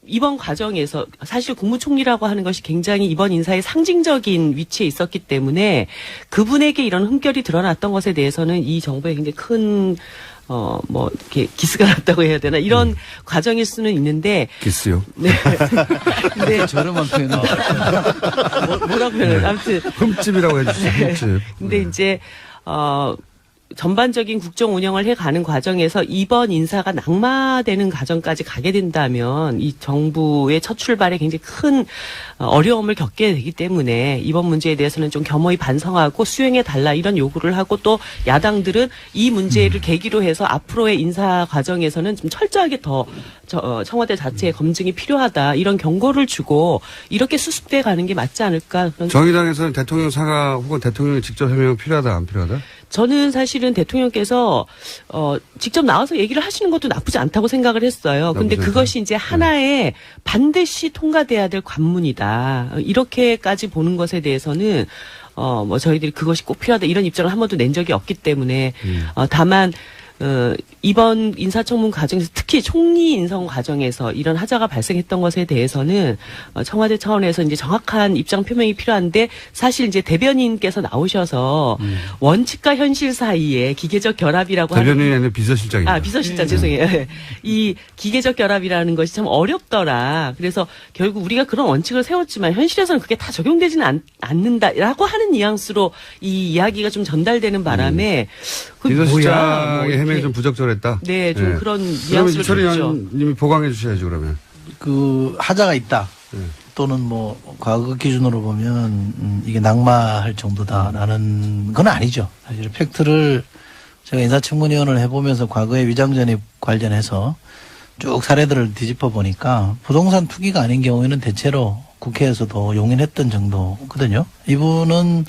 이번 과정에서 사실 국무총리라고 하는 것이 굉장히 이번 인사의 상징적인 위치에 있었기 때문에 그분에게 이런 흠결이 드러났던 것에 대해서는 이 정부에 굉장히 큰 뭐 이렇게 기스가 났다고 해야 되나 이런 과정일 수는 있는데 기스요. 네. 근데 저렴한 표현은 뭐라고 표현을 아무튼 흠집이라고 해주시죠. 흠집. 근데 이제 전반적인 국정 운영을 해가는 과정에서 이번 인사가 낙마되는 과정까지 가게 된다면 이 정부의 첫 출발에 굉장히 큰 어려움을 겪게 되기 때문에 이번 문제에 대해서는 좀 겸허히 반성하고 수행해달라 이런 요구를 하고 또 야당들은 이 문제를 계기로 해서 앞으로의 인사 과정에서는 좀 철저하게 더 청와대 자체의 검증이 필요하다 이런 경고를 주고 이렇게 수습돼 가는 게 맞지 않을까. 정의당에서는 대통령 사과 혹은 대통령이 직접 해명이 필요하다 안 필요하다? 저는 사실은 대통령께서 직접 나와서 얘기를 하시는 것도 나쁘지 않다고 생각을 했어요. 근데 그것이 이제 하나의 반드시 통과돼야 될 관문이다. 이렇게까지 보는 것에 대해서는 뭐 저희들이 그것이 꼭 필요하다 이런 입장을 한 번도 낸 적이 없기 때문에 다만 이번 인사청문 과정에서 특히 총리 인선 과정에서 이런 하자가 발생했던 것에 대해서는 청와대 차원에서 이제 정확한 입장 표명이 필요한데 사실 이제 대변인께서 나오셔서 원칙과 현실 사이에 기계적 결합이라고 하는 대변인이 아니라 비서실장입니다. 비서실장 죄송해요. 이 기계적 결합이라는 것이 참 어렵더라. 그래서 결국 우리가 그런 원칙을 세웠지만 현실에서는 그게 다 적용되지는 않는다라고 하는 뉘앙스로 이 이야기가 좀 전달되는 바람에 비서실장의 해명이 좀 부적절했다. 네, 좀 네. 그런 그러면 뉘앙스를 이철희 줬죠. 의원님이 보강해 주셔야죠 그러면. 그 하자가 있다. 또는 뭐 과거 기준으로 보면 이게 낙마할 정도다라는 건 아니죠. 사실 팩트를 제가 인사청문위원을 해보면서 과거의 위장전입 관련해서 쭉 사례들을 뒤집어 보니까 부동산 투기가 아닌 경우에는 대체로 국회에서도 용인했던 정도거든요. 이분은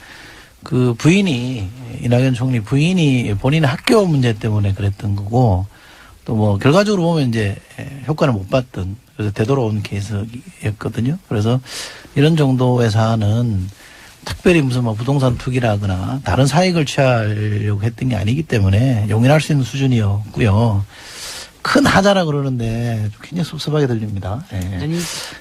그 부인이 이낙연 총리 부인이 본인의 학교 문제 때문에 그랬던 거고 또 뭐 결과적으로 보면 이제 효과를 못 봤던 그래서 되돌아온 케이스였거든요. 그래서 이런 정도의 사안은 특별히 무슨 뭐 부동산 투기라거나 다른 사익을 취하려고 했던 게 아니기 때문에 용인할 수 있는 수준이었고요. 큰 하자라 그러는데 굉장히 섭섭하게 들립니다. 예. 아니,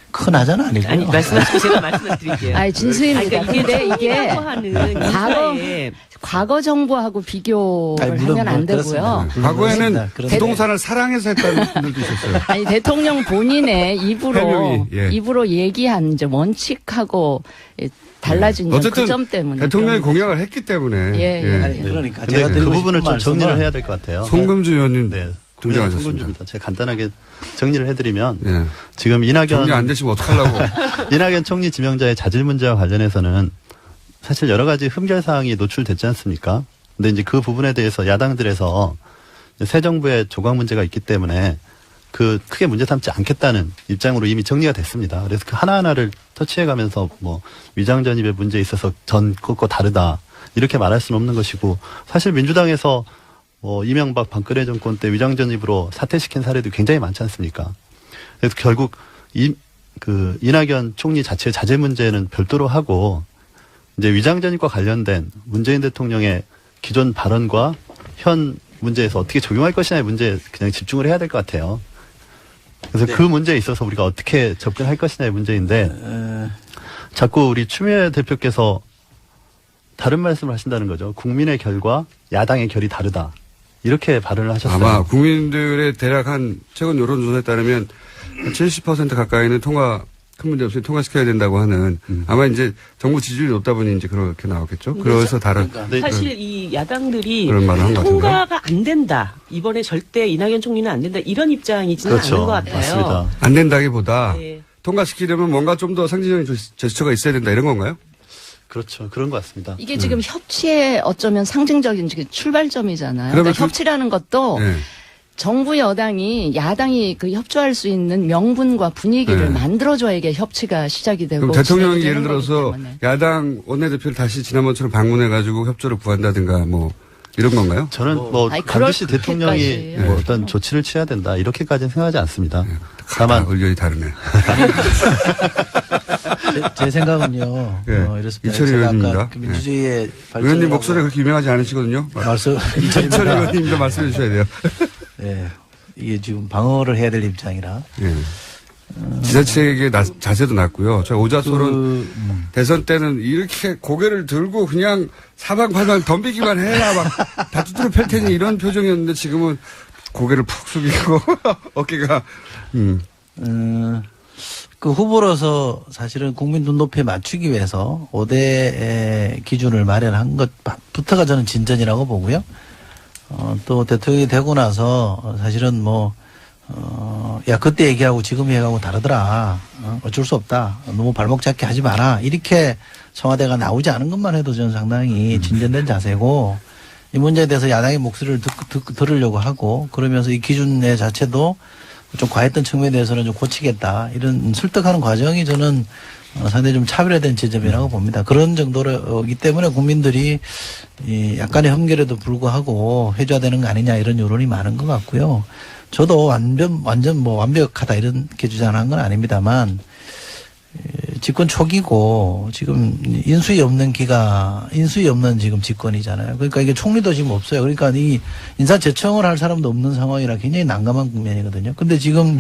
큰 하자는 아니고요. 아니 말씀하시고 제가 말씀을 드릴게요. 아니, 진수입니다. 아니, 그러니까 근데 이게 하는 인사에 과거 정부하고 비교를 아니, 물론 하면 안 그렇습니다. 되고요. 과거에는 그렇습니다. 부동산을 사랑해서 했다는 분들도 있었어요. 아니, 대통령 본인의 입으로, 해명이, 예. 입으로 얘기한 이제 원칙하고 달라진 건 어쨌든 그 점 때문에. 대통령이 그런 공약을 했기 때문에. 예. 아니, 그러니까 근데 제가 그 드리고 부분을 싶은 좀 정리를 말씀은 해야 될 것 같아요. 송금주 의원님 네. 등장하셨습니다. 송금주입니다. 제가 간단하게 정리를 해드리면 예. 지금 정리 안 되시면 어떡하려고. 이낙연 총리 지명자의 자질 문제와 관련해서는 사실 여러 가지 흠결 사항이 노출됐지 않습니까? 근데 이제 그 부분에 대해서 야당들에서 새 정부의 조각 문제가 있기 때문에 그 크게 문제 삼지 않겠다는 입장으로 이미 정리가 됐습니다. 그래서 그 하나하나를 터치해가면서 뭐 위장 전입의 문제에 있어서 전 그거 다르다 이렇게 말할 수는 없는 것이고 사실 민주당에서 뭐 이명박 박근혜 정권 때 위장 전입으로 사퇴시킨 사례도 굉장히 많지 않습니까? 그래서 결국 이낙연 총리 자체의 자제 문제는 별도로 하고 이제 위장 전입과 관련된 문재인 대통령의 기존 발언과 현 문제에서 어떻게 적용할 것이냐의 문제에 그냥 집중을 해야 될 것 같아요. 그래서 그 문제에 있어서 우리가 어떻게 접근할 것이냐의 문제인데 자꾸 우리 추미애 대표께서 다른 말씀을 하신다는 거죠. 국민의 결과 야당의 결이 다르다. 이렇게 발언을 하셨어요. 아마 국민들의 대략 한 최근 여론조사에 따르면 70% 가까이는 큰 문제 없이 통과시켜야 된다고 하는 아마 이제 정부 지지율이 높다 보니 이제 그렇게 나왔겠죠. 그래서 다른 사실 이 야당들이 그런 말을 한것 같은데요. 통과가 안 된다. 이번에 절대 이낙연 총리는 안 된다. 이런 입장이지는 그렇죠. 않은 것 같아요. 맞습니다. 안 된다기보다 네. 통과시키려면 뭔가 좀 더 상징적인 제스처가 있어야 된다 이런 건가요? 그렇죠. 그런 것 같습니다. 이게 지금 협치의 어쩌면 상징적인 출발점이잖아요. 그러면 그러니까 협치라는 것도 네. 정부 여당이 야당이 그 협조할 수 있는 명분과 분위기를 네. 만들어줘야 이게 협치가 시작이 되고 그럼 대통령이 진행이 예를 되는 거기 들어서 때문에. 야당 원내대표를 다시 지난번처럼 방문해가지고 협조를 구한다든가 뭐 이런 건가요? 저는 뭐 아니, 반드시 그럴 대통령이 그렇게까지. 뭐 어떤 조치를 취해야 된다. 이렇게까지는 생각하지 않습니다. 다만 다만 의견이 다르네. 제 생각은요. 예. 이렇습니다. 이철희 제가 의원입니다. 아까 그 민주주의의 의원님 목소리가 그렇게 유명하지 않으시거든요. 말씀 이철희 의원님도 말씀해 주셔야 돼요. 예. 이게 지금 방어를 해야 될 입장이라. 예. 지자체의 자세도 낮고요. 저 오자솔은 대선 때는 이렇게 고개를 들고 그냥 사방팔방 덤비기만 해라 막 다투들어 펼 테니 이런 표정이었는데 지금은 고개를 푹 숙이고 어깨가 그 후보로서 사실은 국민 눈높이에 맞추기 위해서 5대 기준을 마련한 것부터가 저는 진전이라고 보고요. 또 대통령이 되고 나서 사실은 야, 그때 얘기하고 지금 얘기하고 다르더라. 어쩔 수 없다. 너무 발목 잡기 하지 마라. 이렇게 청와대가 나오지 않은 것만 해도 저는 상당히 진전된 자세고 이 문제에 대해서 야당의 목소리를 들으려고 하고 그러면서 이 기준의 자체도 좀 과했던 측면에 대해서는 좀 고치겠다. 이런 설득하는 과정이 저는 상당히 좀 차별화된 지점이라고 봅니다. 그런 정도이기 때문에 국민들이 약간의 흠결에도 불구하고 해줘야 되는 거 아니냐 이런 여론이 많은 것 같고요. 저도 완전 완벽하다 이렇게 주장하는 건 아닙니다만 집권 초기고 지금 인수위 없는 지금 집권이잖아요. 그러니까 이게 총리도 지금 없어요. 그러니까 이 인사 제청을 할 사람도 없는 상황이라 굉장히 난감한 국면이거든요. 근데 지금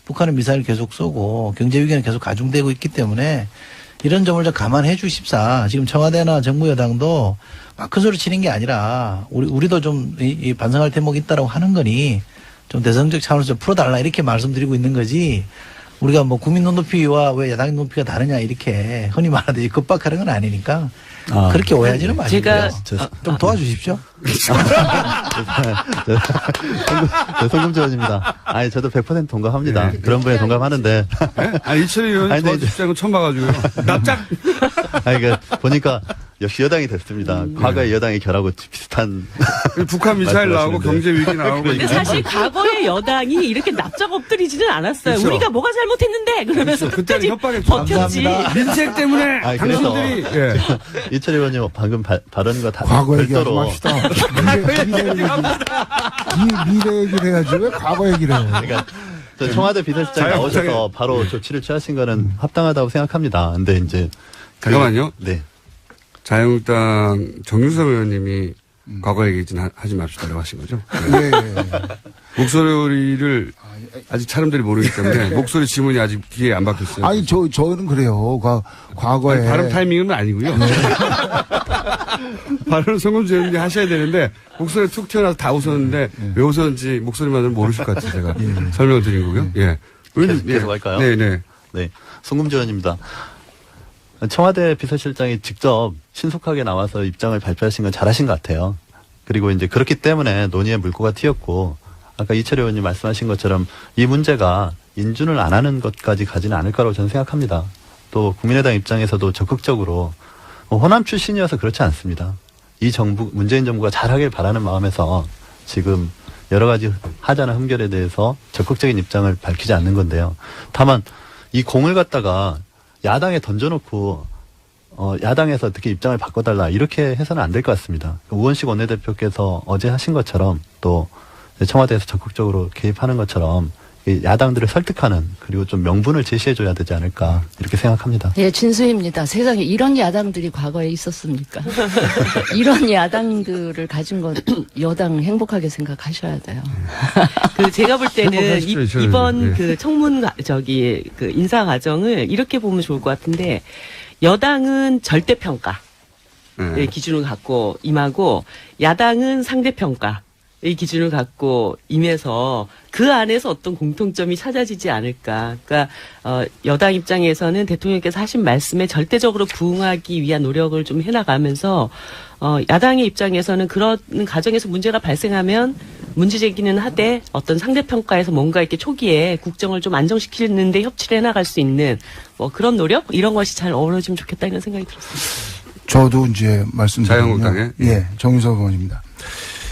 북한은 미사일 계속 쏘고 경제 위기는 계속 가중되고 있기 때문에 이런 점을 좀 감안해 주십사. 지금 청와대나 정부 여당도 막 큰 소리 치는 게 아니라 우리도 좀 반성할 대목이 있다라고 하는 거니 좀 대성적 차원에서 좀 풀어달라 이렇게 말씀드리고 있는 거지. 우리가 국민 눈높이와 왜 야당 눈높이가 다르냐 이렇게 흔히 말하듯이 급박하는 건 아니니까 그렇게 오해하지는 마시고요. 좀 도와주십시오. 송금주 의원입니다. 아니 저도 100% 동감합니다. 네. 그런 분에 동감하는데. 아니 이철희 의원이 아니, 근데 도와주시는 건 처음 봐가지고요. 납작. 아니 보니까 역시 여당이 됐습니다. 과거의 여당의 결하고 비슷한. 북한 미사일 나오고 말씀하시는데. 경제 위기 나오고. 근데 사실 과거의 여당이 이렇게 납작 엎드리지는 않았어요. 그렇죠. 우리가 뭐가 잘못했는데 그러면서 그때는 끝까지 협박에 버텼지. 감사합니다. 민생 때문에 아니, 그래서 당신들이 예. 이철희 의원님 방금 발언과 다 과거 얘기하지 별도로 맙시다. 미래 얘기를 해야지 왜 과거 얘기를 해요. 그러니까 저 청와대 비서실장 나오셔서 바로 조치를 취하신 거는 합당하다고 생각합니다. 근데 이제 잠깐만요. 네. 자유한국당 정유섭 의원님이 과거 얘기는 하지 맙시다라고 하신 거죠. 예, 예. 목소리를 아직 사람들이 모르기 때문에 목소리 지문이 아직 귀에 안 박혔어요. 아니, 저는 그래요. 과거에. 아니, 발음 타이밍은 아니고요. 발음 송금주 의원님 하셔야 되는데 목소리 툭 튀어나와서 다 웃었는데 왜 웃었는지 목소리만은 모르실 것 같아요. 제가 설명을 드린 거고요. 예. 계속 할까요? 네네. 네. 송금주 의원입니다. 청와대 비서실장이 직접 신속하게 나와서 입장을 발표하신 건 잘하신 것 같아요. 그리고 이제 그렇기 때문에 논의의 물꼬가 튀었고, 아까 이철희 의원님 말씀하신 것처럼 이 문제가 인준을 안 하는 것까지 가지는 않을 거라고 저는 생각합니다. 또 국민의당 입장에서도 적극적으로 호남 출신이어서 그렇지 않습니다. 이 정부, 문재인 정부가 잘하길 바라는 마음에서 지금 여러 가지 하자나 흠결에 대해서 적극적인 입장을 밝히지 않는 건데요. 다만 이 공을 갖다가 야당에 던져놓고 야당에서 어떻게 입장을 바꿔달라 이렇게 해서는 안 될 것 같습니다. 우원식 원내대표께서 어제 하신 것처럼 또 청와대에서 적극적으로 개입하는 것처럼 야당들을 설득하는 그리고 좀 명분을 제시해줘야 되지 않을까 이렇게 생각합니다. 예, 진수입니다. 세상에 이런 야당들이 과거에 있었습니까? 이런 야당들을 가진 건 여당 행복하게 생각하셔야 돼요. 그 제가 볼 때는 행복하십시오, 저는. 이번 네. 그 청문 그 인사 과정을 이렇게 보면 좋을 것 같은데 여당은 절대평가 네. 기준을 갖고 임하고 야당은 상대평가 이 기준을 갖고 임해서 그 안에서 어떤 공통점이 찾아지지 않을까. 그러니까 여당 입장에서는 대통령께서 하신 말씀에 절대적으로 부응하기 위한 노력을 좀 해나가면서 야당의 입장에서는 그런 과정에서 문제가 발생하면 문제 제기는 하되 어떤 상대평가에서 뭔가 이렇게 초기에 국정을 좀 안정시키는데 협치를 해나갈 수 있는 뭐 그런 노력 이런 것이 잘 어우러지면 좋겠다 이런 생각이 들었습니다. 저도 이제 말씀드리면 자유한국당에? 예, 정유석 의원입니다.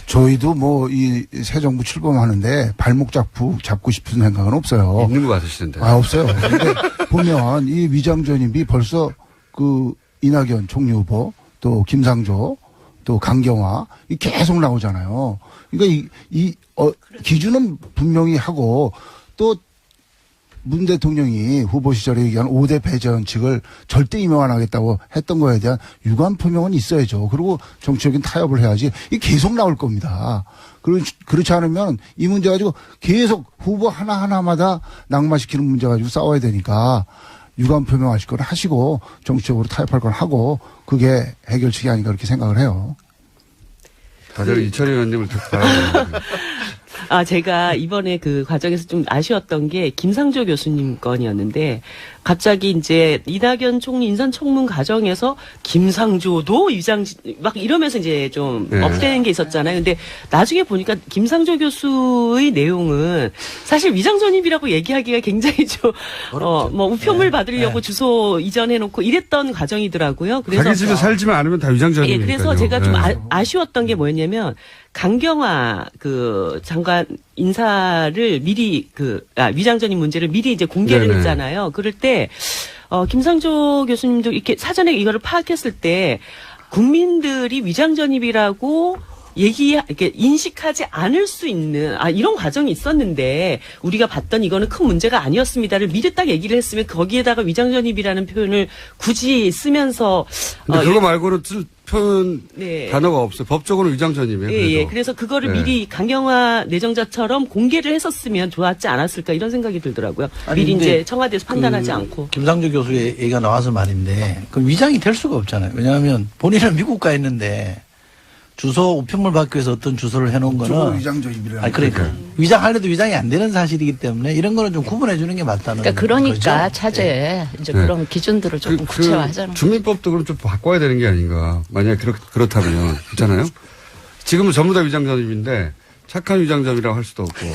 저희도 뭐 이 새 정부 출범하는데 발목 잡고 싶은 생각은 없어요. 있는 거 같으시던데. 없어요. 근데 보면 이 위장전입이 벌써 그 이낙연 총리 후보 또 김상조 또 강경화 이 계속 나오잖아요. 그러니까 기준은 분명히 하고 또 문 대통령이 후보 시절에 얘기한 5대 배제원칙을 절대 임명 안 하겠다고 했던 거에 대한 유감 표명은 있어야죠. 그리고 정치적인 타협을 해야지. 이게 계속 나올 겁니다. 그렇지 않으면 이 문제 가지고 계속 후보 하나하나마다 낙마시키는 문제 가지고 싸워야 되니까 유감 표명하실 건 하시고 정치적으로 타협할 건 하고 그게 해결책이 아닌가 그렇게 생각을 해요. 다들 이철희 의원님을 바라보는 제가 이번에 그 과정에서 좀 아쉬웠던 게 김상조 교수님 건이었는데 갑자기 이제 이낙연 총리 인사청문 과정에서 김상조도 막 이러면서 이제 좀 업되는 게 있었잖아요. 근데 나중에 보니까 김상조 교수의 내용은 사실 위장전입이라고 얘기하기가 굉장히 좀 뭐 우편물 받으려고 주소 이전해놓고 이랬던 과정이더라고요. 그래서 자기 집에 살지만 않으면 다 위장전입이니까요. 그래서 제가 좀 아쉬웠던 게 뭐였냐면 강경화 그 장관 인사를 미리 위장전입 문제를 미리 이제 공개를 했잖아요. 그럴 때 김상조 교수님도 이렇게 사전에 이거를 파악했을 때 국민들이 위장전입이라고 이렇게 인식하지 않을 수 있는 이런 과정이 있었는데 우리가 봤던 이거는 큰 문제가 아니었습니다를 미리 딱 얘기를 했으면 거기에다가 위장전입이라는 표현을 굳이 쓰면서 근데 그거 말고는 쓸 표현 단어가 없어요. 법적으로는 위장전입이에요. 예. 그래서 그거를 미리 강경화 내정자처럼 공개를 했었으면 좋았지 않았을까 이런 생각이 들더라고요. 미리 이제 청와대에서 판단하지 않고. 김상조 교수의 얘기가 나와서 말인데 그 위장이 될 수가 없잖아요. 왜냐하면 본인은 미국 가 있는데 주소 우편물 받기 위해서 어떤 주소를 해놓은 거는 위장전입이라는 그러니까 위장하려도 위장이 안 되는 사실이기 때문에 이런 거는 좀 구분해 주는 게 맞다는 그러니까 거죠. 차제에 이제 그런 기준들을 조금 구체화하자는 주민법도 그럼 좀 바꿔야 되는 게 아닌가. 만약에 그렇다면 그렇잖아요. 지금은 전부 다 위장전입인데 착한 위장전이라고 할 수도 없고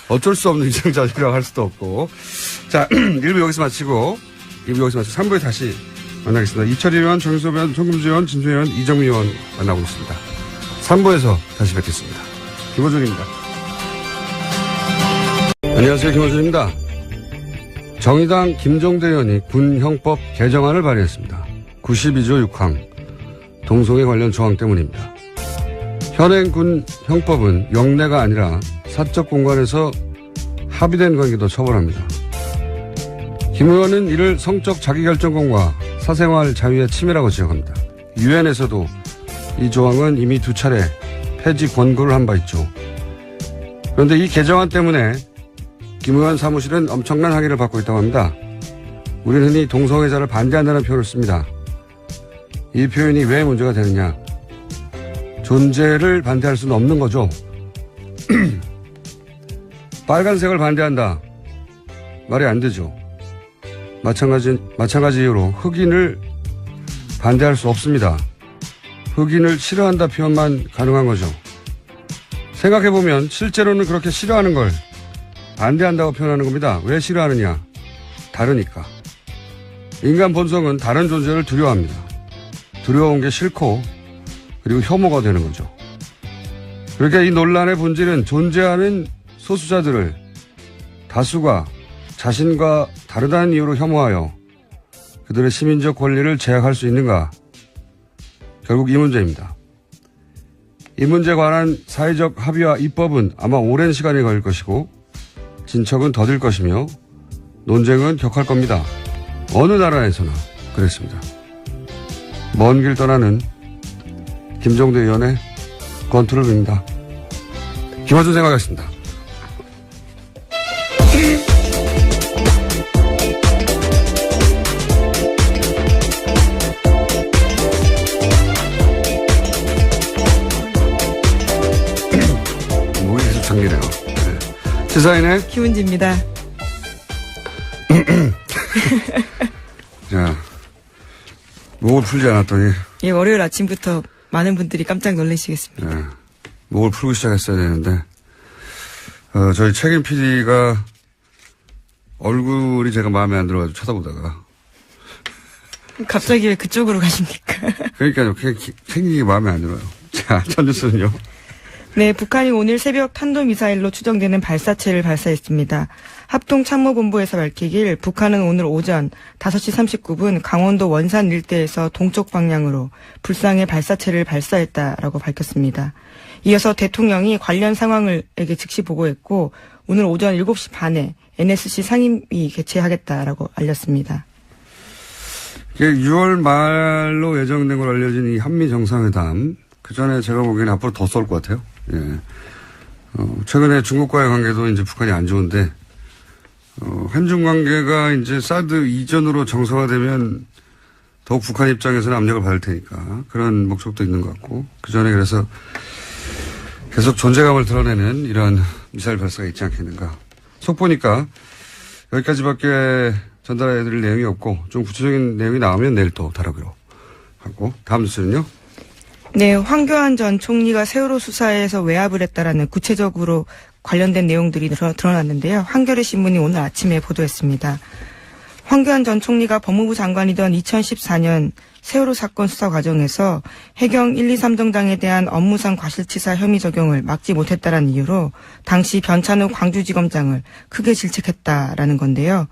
어쩔 수 없는 위장전이라고 할 수도 없고. 자, 1부 여기서 마치고 3부에 다시 만나겠습니다. 이철희 의원, 정유섭 의원, 송금주 의원, 진주 의원, 이정미 의원 만나고 있습니다. 3부에서 다시 뵙겠습니다. 김호준입니다. 안녕하세요. 김호준입니다. 정의당 김종대 의원이 군형법 개정안을 발의했습니다. 92조 6항 동성애 관련 조항 때문입니다. 현행 군형법은 영내가 아니라 사적 공간에서 합의된 관계도 처벌합니다. 김 의원은 이를 성적 자기결정권과 사생활 자유의 침해라고 지적합니다. 유엔에서도 이 조항은 이미 2차례 폐지 권고를 한 바 있죠. 그런데 이 개정안 때문에 김 의원 사무실은 엄청난 항의를 받고 있다고 합니다. 우리는 흔히 동성애자를 반대한다는 표현을 씁니다. 이 표현이 왜 문제가 되느냐. 존재를 반대할 수는 없는 거죠. 빨간색을 반대한다. 말이 안 되죠. 마찬가지 이유로 흑인을 반대할 수 없습니다. 흑인을 싫어한다 표현만 가능한 거죠. 생각해보면 실제로는 그렇게 싫어하는 걸 반대한다고 표현하는 겁니다. 왜 싫어하느냐? 다르니까. 인간 본성은 다른 존재를 두려워합니다. 두려운 게 싫고 그리고 혐오가 되는 거죠. 그러니까 이 논란의 본질은 존재하는 소수자들을 다수가 자신과 다르다는 이유로 혐오하여 그들의 시민적 권리를 제약할 수 있는가? 결국 이 문제입니다. 이 문제에 관한 사회적 합의와 입법은 아마 오랜 시간이 걸릴 것이고 진척은 더딜 것이며 논쟁은 격할 겁니다. 어느 나라에서나 그랬습니다. 먼 길 떠나는 김종대 의원의 권투를 빕니다. 김어준 생각하겠습니다. 목이 계속 잠기네요. 네. 시사인의 김은지입니다. 자, 목을 풀지 않았더니 예, 월요일 아침부터 많은 분들이 깜짝 놀라시겠습니다. 네, 목을 풀고 시작했어야 되는데 저희 책임 PD가 얼굴이 제가 마음에 안 들어가지고 쳐다보다가 갑자기 왜 그쪽으로 가십니까? 그러니까요. 생긴 게 마음에 안 들어요. 자, 첫 뉴스는요. 네, 북한이 오늘 새벽 탄도미사일로 추정되는 발사체를 발사했습니다. 합동참모본부에서 밝히길 북한은 오늘 오전 5시 39분 강원도 원산 일대에서 동쪽 방향으로 불상의 발사체를 발사했다라고 밝혔습니다. 이어서 대통령이 관련 상황을에게 즉시 보고했고 오늘 오전 7시 반에 NSC 상임위 개최하겠다라고 알렸습니다. 6월 말로 예정된 걸 알려진 이 한미 정상회담. 그 전에 제가 보기에는 앞으로 더 쏠 것 같아요. 예. 최근에 중국과의 관계도 이제 북한이 안 좋은데, 한중 관계가 이제 사드 이전으로 정상화되면 더욱 북한 입장에서는 압력을 받을 테니까 그런 목적도 있는 것 같고, 그 전에 그래서 계속 존재감을 드러내는 이런 미사일 발사가 있지 않겠는가. 속 보니까 여기까지밖에 전달해 드릴 내용이 없고, 좀 구체적인 내용이 나오면 내일 또 다루기로 하고, 다음 뉴스는요? 네, 황교안 전 총리가 세월호 수사에서 외압을 했다라는 구체적으로 관련된 내용들이 드러났는데요. 한겨레 신문이 오늘 아침에 보도했습니다. 황교안 전 총리가 법무부 장관이던 2014년 세월호 사건 수사 과정에서 해경 1, 2, 3정장에 대한 업무상 과실치사 혐의 적용을 막지 못했다는 이유로 당시 변찬욱 광주지검장을 크게 질책했다라는 건데요.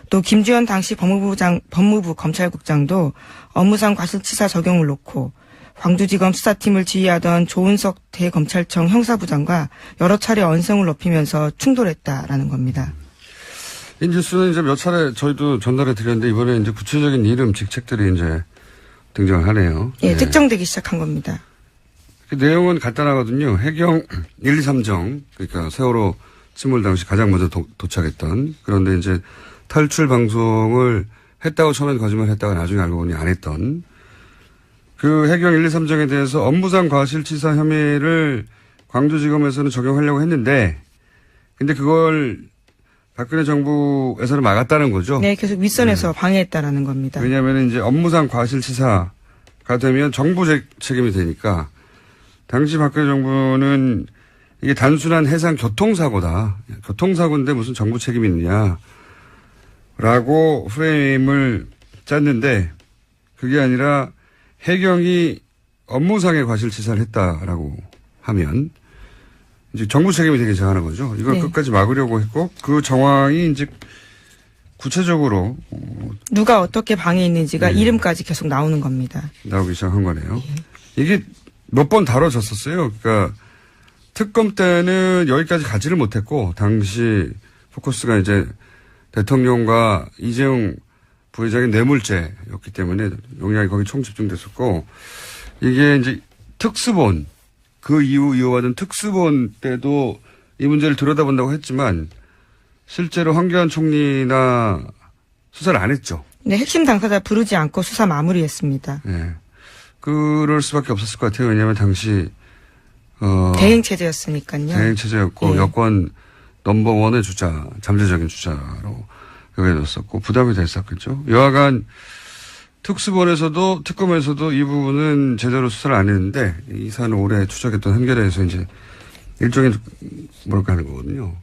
또 김주현 당시 법무부 검찰국장도 업무상 과실치사 적용을 놓고 광주지검 수사팀을 지휘하던 조은석 대검찰청 형사부장과 여러 차례 언성을 높이면서 충돌했다라는 겁니다. 이 뉴스는 이제 몇 차례 저희도 전달해 드렸는데 이번에 이제 구체적인 이름, 직책들이 이제 등장을 하네요. 예, 네. 특정되기 시작한 겁니다. 그 내용은 간단하거든요. 해경 1, 2, 3정, 그러니까 세월호 침몰 당시 가장 먼저 도착했던, 그런데 이제 탈출 방송을 했다고 처음엔 거짓말 했다가 나중에 알고 보니 안 했던 그 해경 1, 2, 3정에 대해서 업무상 과실치사 혐의를 광주지검에서는 적용하려고 했는데, 근데 그걸 박근혜 정부에서는 막았다는 거죠. 네, 계속 윗선에서 방해했다라는 겁니다. 왜냐하면 이제 업무상 과실치사가 되면 정부 책임이 되니까, 당시 박근혜 정부는 이게 단순한 해상 교통사고다. 교통사고인데 무슨 정부 책임이 있느냐라고 프레임을 짰는데, 그게 아니라 해경이 업무상의 과실치사를 했다라고 하면 이제 정부 책임이 되게 정하는 거죠. 이걸 네. 끝까지 막으려고 했고, 그 정황이 이제 구체적으로 누가 어떻게 방해했는지가 네. 이름까지 계속 나오는 겁니다. 나오기 시작한 거네요. 이게 몇 번 다뤄졌었어요. 그러니까 특검 때는 여기까지 가지를 못했고, 당시 포커스가 이제 대통령과 이재용 부회장의 뇌물죄였기 때문에 용량이 거기 총 집중됐었고, 이게 이제 특수본 그 이후 이어받은 특수본 때도 이 문제를 들여다본다고 했지만 실제로 황교안 총리나 수사를 안 했죠. 네, 핵심 당사자 부르지 않고 수사 마무리했습니다. 예. 그럴 수밖에 없었을 것 같아요. 왜냐하면 당시 대행 체제였으니까요. 대행 체제였고 예. 여권 넘버원의 주자, 잠재적인 주자로 여겨졌었고 부담이 됐었겠죠. 여하간 특수본에서도 특검에서도 이 부분은 제대로 수사를 안 했는데 이 사안을 오래 추적했던 한겨레에서 이제 일종의 뭐랄까 하는 거거든요.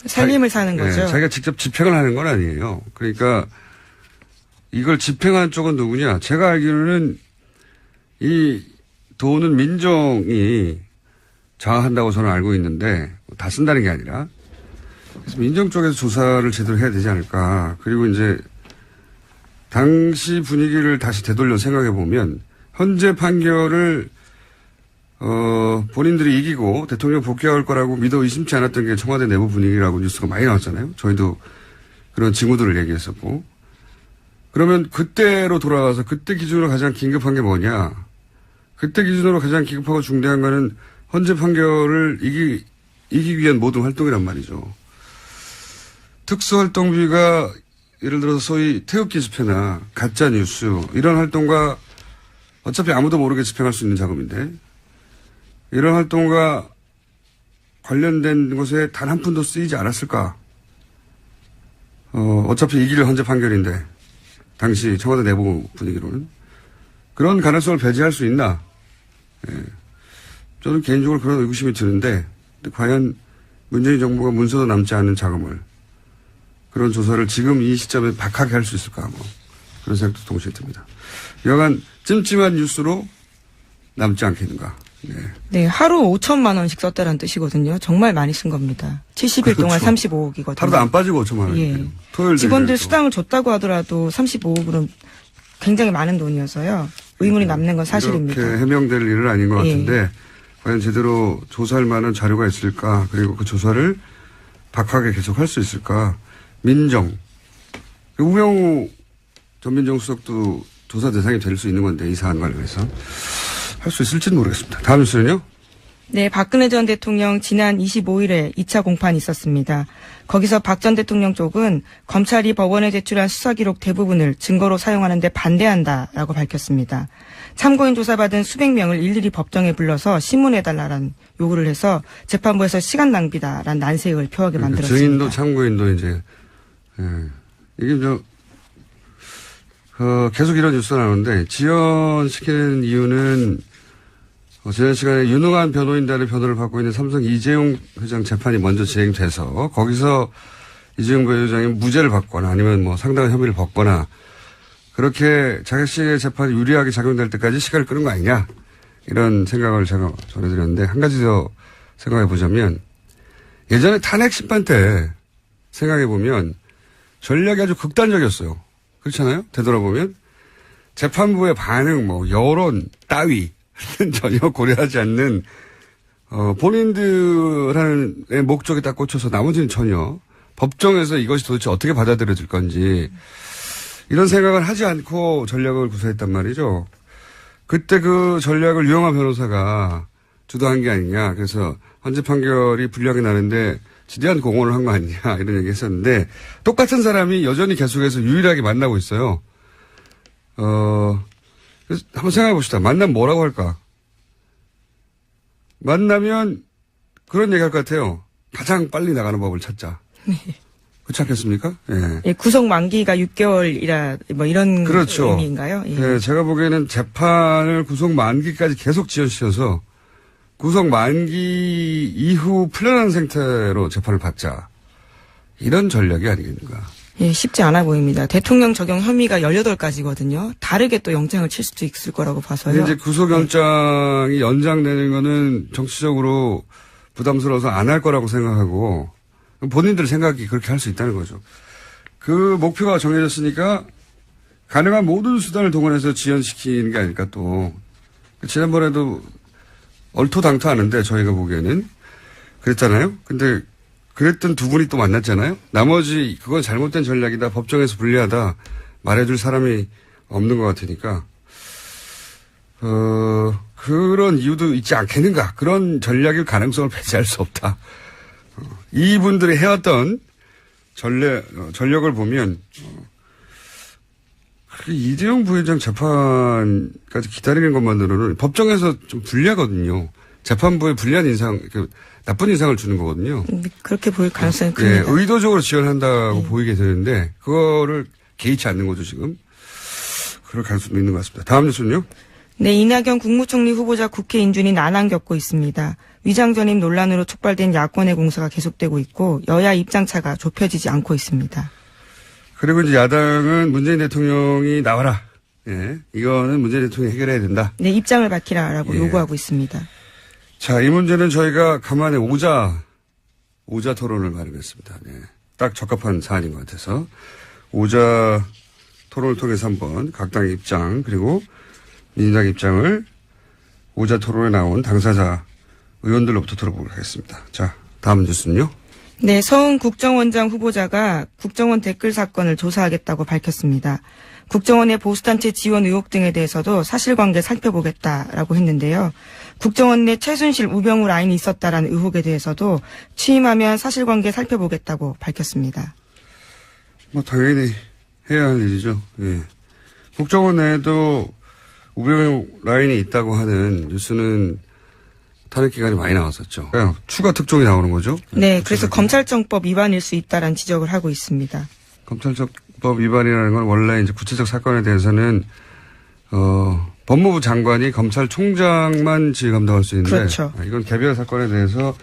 살림을 사는 예, 거죠. 자기가 직접 집행을 하는 건 아니에요. 그러니까 이걸 집행한 쪽은 누구냐? 제가 알기로는 이 돈은 민정이 장악한다고 저는 알고 있는데 다 쓴다는 게 아니라 그래서 민정 쪽에서 조사를 제대로 해야 되지 않을까. 그리고 이제 당시 분위기를 다시 되돌려 생각해 보면 현재 판결을 본인들이 이기고 대통령 복귀할 거라고 믿어 의심치 않았던 게 청와대 내부 분위기라고 뉴스가 많이 나왔잖아요. 저희도 그런 징후들을 얘기했었고. 그러면 그때로 돌아가서 그때 기준으로 가장 긴급한 게 뭐냐. 그때 기준으로 가장 긴급하고 중대한 거는 헌재 판결을 이기기 위한 모든 활동이란 말이죠. 특수활동비가 예를 들어서 소위 태극기 집회나 가짜뉴스 이런 활동과 어차피 아무도 모르게 집행할 수 있는 작업인데 이런 활동과 관련된 곳에 단 한 푼도 쓰이지 않았을까. 어차피 이길 헌재 판결인데 당시 청와대 내부 분위기로는 그런 가능성을 배제할 수 있나. 예. 저는 개인적으로 그런 의구심이 드는데 과연 문재인 정부가 문서도 남지 않은 자금을 그런 조사를 지금 이 시점에 박하게 할 수 있을까 뭐 그런 생각도 동시에 듭니다. 여간 찜찜한 뉴스로 남지 않겠는가. 네. 네, 하루 5천만 원씩 썼다는 뜻이거든요. 정말 많이 쓴 겁니다. 70일 동안 그렇죠. 35억이거든요. 하루도 안 빠지고 5천만 원. 예. 토요일 직원들 수당을 줬다고 하더라도 35억은 굉장히 많은 돈이어서요. 의문이 남는 건 사실입니다. 이렇게 해명될 일은 아닌 것 예. 같은데 과연 제대로 조사할 만한 자료가 있을까. 그리고 그 조사를 박하게 계속할 수 있을까. 민정. 우병우 전 민정수석도 조사 대상이 될 수 있는 건데 이 사안 관련해서 할 수 있을지는 모르겠습니다. 다음 뉴스는요. 네, 박근혜 전 대통령 지난 25일에 2차 공판이 있었습니다. 거기서 박 전 대통령 쪽은 검찰이 법원에 제출한 수사기록 대부분을 증거로 사용하는 데 반대한다라고 밝혔습니다. 참고인 조사받은 수백 명을 일일이 법정에 불러서 신문해달라는 요구를 해서 재판부에서 시간 낭비다라는 난색을 표하게 만들었습니다. 증인도 참고인도 이제 이게 계속 이런 뉴스가 나오는데 지연시키는 이유는 지난 시간에 유능한 변호인단의 변호를 받고 있는 삼성 이재용 회장 재판이 먼저 진행돼서 거기서 이재용 부회장이 무죄를 받거나 아니면 뭐 상당한 혐의를 벗거나 그렇게 자객식의 재판이 유리하게 작용될 때까지 시간을 끄는 거 아니냐 이런 생각을 제가 전해드렸는데 한 가지 더 생각해 보자면 예전에 탄핵 심판 때 생각해 보면 전략이 아주 극단적이었어요. 그렇잖아요? 되돌아보면 재판부의 반응, 뭐 여론 따위 전혀 고려하지 않는 본인들의 목적에 딱 꽂혀서 나머지는 전혀 법정에서 이것이 도대체 어떻게 받아들여질 건지 이런 생각을 하지 않고 전략을 구사했단 말이죠. 그때 그 전략을 유영하 변호사가 주도한 게 아니냐. 그래서 헌재 판결이 불리하게 나는데 지대한 공헌을 한 거 아니냐 이런 얘기 했었는데 똑같은 사람이 여전히 계속해서 유일하게 만나고 있어요. 그래서 한번 생각해 봅시다. 만나면 뭐라고 할까? 만나면 그런 얘기 할 것 같아요. 가장 빨리 나가는 법을 찾자. 네. 그렇지 않겠습니까? 예. 예, 구속 만기가 6개월이라 뭐 이런 그렇죠. 의미인가요? 예. 네, 제가 보기에는 재판을 구속 만기까지 계속 지연시켜서 구속 만기 이후 풀려난 상태로 재판을 받자. 이런 전략이 아니겠는가. 예, 쉽지 않아 보입니다. 대통령 적용 혐의가 18가지거든요. 다르게 또 영장을 칠 수도 있을 거라고 봐서요. 근데 이제 구속영장이 연장되는 거는 정치적으로 부담스러워서 안 할 거라고 생각하고 본인들 생각이 그렇게 할 수 있다는 거죠. 그 목표가 정해졌으니까 가능한 모든 수단을 동원해서 지연시키는 게 아닐까 또. 지난번에도 얼토당토하는데 저희가 보기에는 그랬잖아요. 근데 그랬던 두 분이 또 만났잖아요. 나머지 그건 잘못된 전략이다. 법정에서 불리하다. 말해줄 사람이 없는 것 같으니까. 그런 이유도 있지 않겠는가. 그런 전략일 가능성을 배제할 수 없다. 이분들이 해왔던 전력을 보면 이재용 부회장 재판까지 기다리는 것만으로는 법정에서 좀 불리하거든요. 재판부에 불리한 인상, 나쁜 인상을 주는 거거든요. 그렇게 보일 가능성이 예, 큽니다. 의도적으로 지원한다고 보이게 되는데 그거를 개의치 않는 거죠 지금. 그럴 가능성도 있는 것 같습니다. 다음 뉴스는요. 네, 이낙연 국무총리 후보자 국회 인준이 난항 겪고 있습니다. 위장 전입 논란으로 촉발된 야권의 공세가 계속되고 있고 여야 입장차가 좁혀지지 않고 있습니다. 그리고 이제 야당은 문재인 대통령이 나와라. 예, 이거는 문재인 대통령이 해결해야 된다. 네, 입장을 밝히라라고 예. 요구하고 있습니다. 자, 이 문제는 저희가 간만에 오자 토론을 마련했습니다. 네. 딱 적합한 사안인 것 같아서 오자 토론을 통해서 한번 각 당의 입장 그리고 민주당 입장을 오자 토론에 나온 당사자 의원들로부터 들어보도록 하겠습니다. 자, 다음 뉴스는요. 네, 서훈 국정원장 후보자가 국정원 댓글 사건을 조사하겠다고 밝혔습니다. 국정원의 보수단체 지원 의혹 등에 대해서도 사실관계 살펴보겠다라고 했는데요. 국정원 내 최순실, 우병우 라인이 있었다라는 의혹에 대해서도 취임하면 사실관계 살펴보겠다고 밝혔습니다. 뭐 당연히 해야 할 일이죠. 예. 국정원 내에도 우병우 라인이 있다고 하는 뉴스는 탄핵 기간이 많이 나왔었죠. 추가 특종이 나오는 거죠. 네, 그래서 검찰청법 위반일 수 있다라는 지적을 하고 있습니다. 검찰청법 위반이라는 건 원래 이제 구체적 사건에 대해서는 법무부 장관이 검찰총장만 지휘 감독할 수 있는데 그렇죠. 이건 개별 사건에 대해서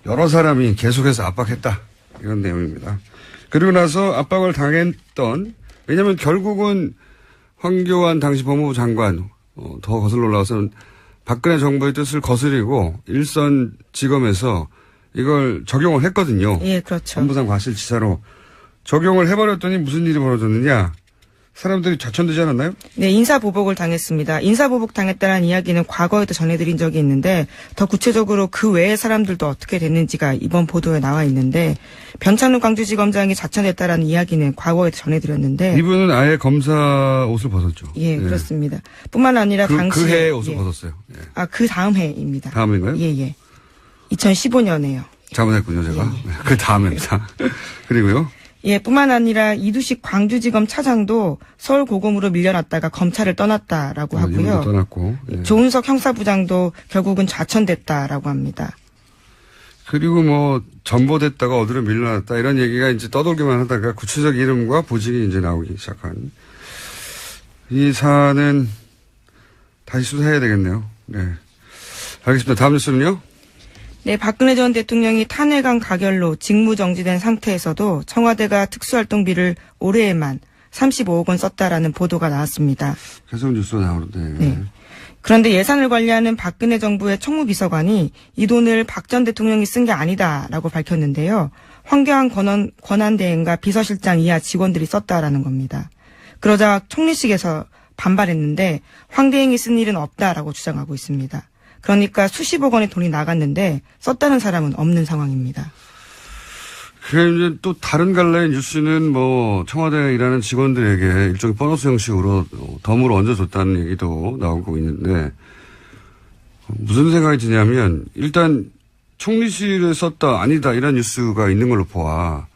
여러 사람이 계속해서 압박했다 이런 내용입니다. 그리고 나서 압박을 당했던 왜냐하면 결국은 황교안 당시 법무부 장관 더 거슬러 올라와서는 박근혜 정부의 뜻을 거스리고 일선지검에서 이걸 적용을 했거든요. 예, 그렇죠. 법무상 과실치사로 적용을 해버렸더니 무슨 일이 벌어졌느냐. 사람들이 좌천되지 않았나요? 네, 인사보복을 당했습니다. 인사보복 당했다는 이야기는 과거에도 전해드린 적이 있는데 더 구체적으로 그 외의 사람들도 어떻게 됐는지가 이번 보도에 나와 있는데 변찬우 광주지검장이 좌천됐다라는 이야기는 과거에도 전해드렸는데 이분은 아예 검사 옷을 벗었죠. 예, 그렇습니다. 뿐만 아니라 그 당시에 해에 옷을 예. 벗었어요. 예. 아, 그 다음 해입니다. 다음인가요? 예, 예. 2015년에요. 잘못했군요, 제가. 네, 그 다음입니다. 그리고요. 예, 뿐만 아니라 이두식 광주지검 차장도 서울고검으로 밀려났다가 검찰을 떠났다라고 이분도 하고요. 떠났고. 예. 조은석 형사부장도 결국은 좌천됐다라고 합니다. 그리고 뭐 전보됐다가 어디로 밀려났다 이런 얘기가 이제 떠돌기만 하다가 구체적 이름과 보직이 이제 나오기 시작한 이 사안은 다시 수사해야 되겠네요. 네. 알겠습니다. 다음 뉴스는요. 네, 박근혜 전 대통령이 탄핵안 가결로 직무정지된 상태에서도 청와대가 특수활동비를 올해에만 35억 원 썼다라는 보도가 나왔습니다. 계속 뉴스가 나오는데. 네. 그런데 예산을 관리하는 박근혜 정부의 총무비서관이 이 돈을 박 전 대통령이 쓴 게 아니다라고 밝혔는데요. 황교안 권한대행과 비서실장 이하 직원들이 썼다라는 겁니다. 그러자 총리실에서 반발했는데 황 대행이 쓴 일은 없다라고 주장하고 있습니다. 그러니까 수십억 원의 돈이 나갔는데 썼다는 사람은 없는 상황입니다. 그 이제 또 다른 갈래의 뉴스는 뭐 청와대에 일하는 직원들에게 일종의 보너스 형식으로 덤으로 얹어줬다는 얘기도 나오고 있는데 무슨 생각이 드냐면 일단 총리실에 썼다 아니다 이런 뉴스가 있는 걸로 보아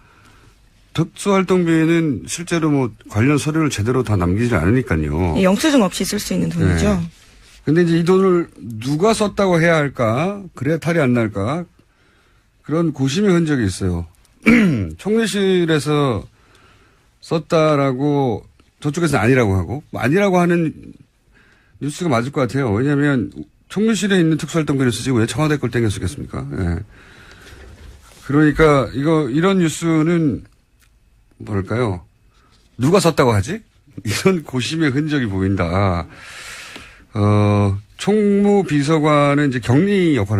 특수활동비는 실제로 뭐 관련 서류를 제대로 다 남기지 않으니까요. 영수증 없이 쓸 수 있는 돈이죠. 네. 근데 이제 이 돈을 누가 썼다고 해야 할까? 그래야 탈이 안 날까? 그런 고심의 흔적이 있어요. 총리실에서 썼다라고 저쪽에서는 아니라고 하고 아니라고 하는 뉴스가 맞을 것 같아요. 왜냐하면 총리실에 있는 특수활동비를 쓰지 왜 청와대 걸 땡겨 쓰겠습니까? 예. 그러니까 이런 뉴스는 뭐랄까요? 누가 썼다고 하지? 이런 고심의 흔적이 보인다. 총무비서관은 이제 격리 역할을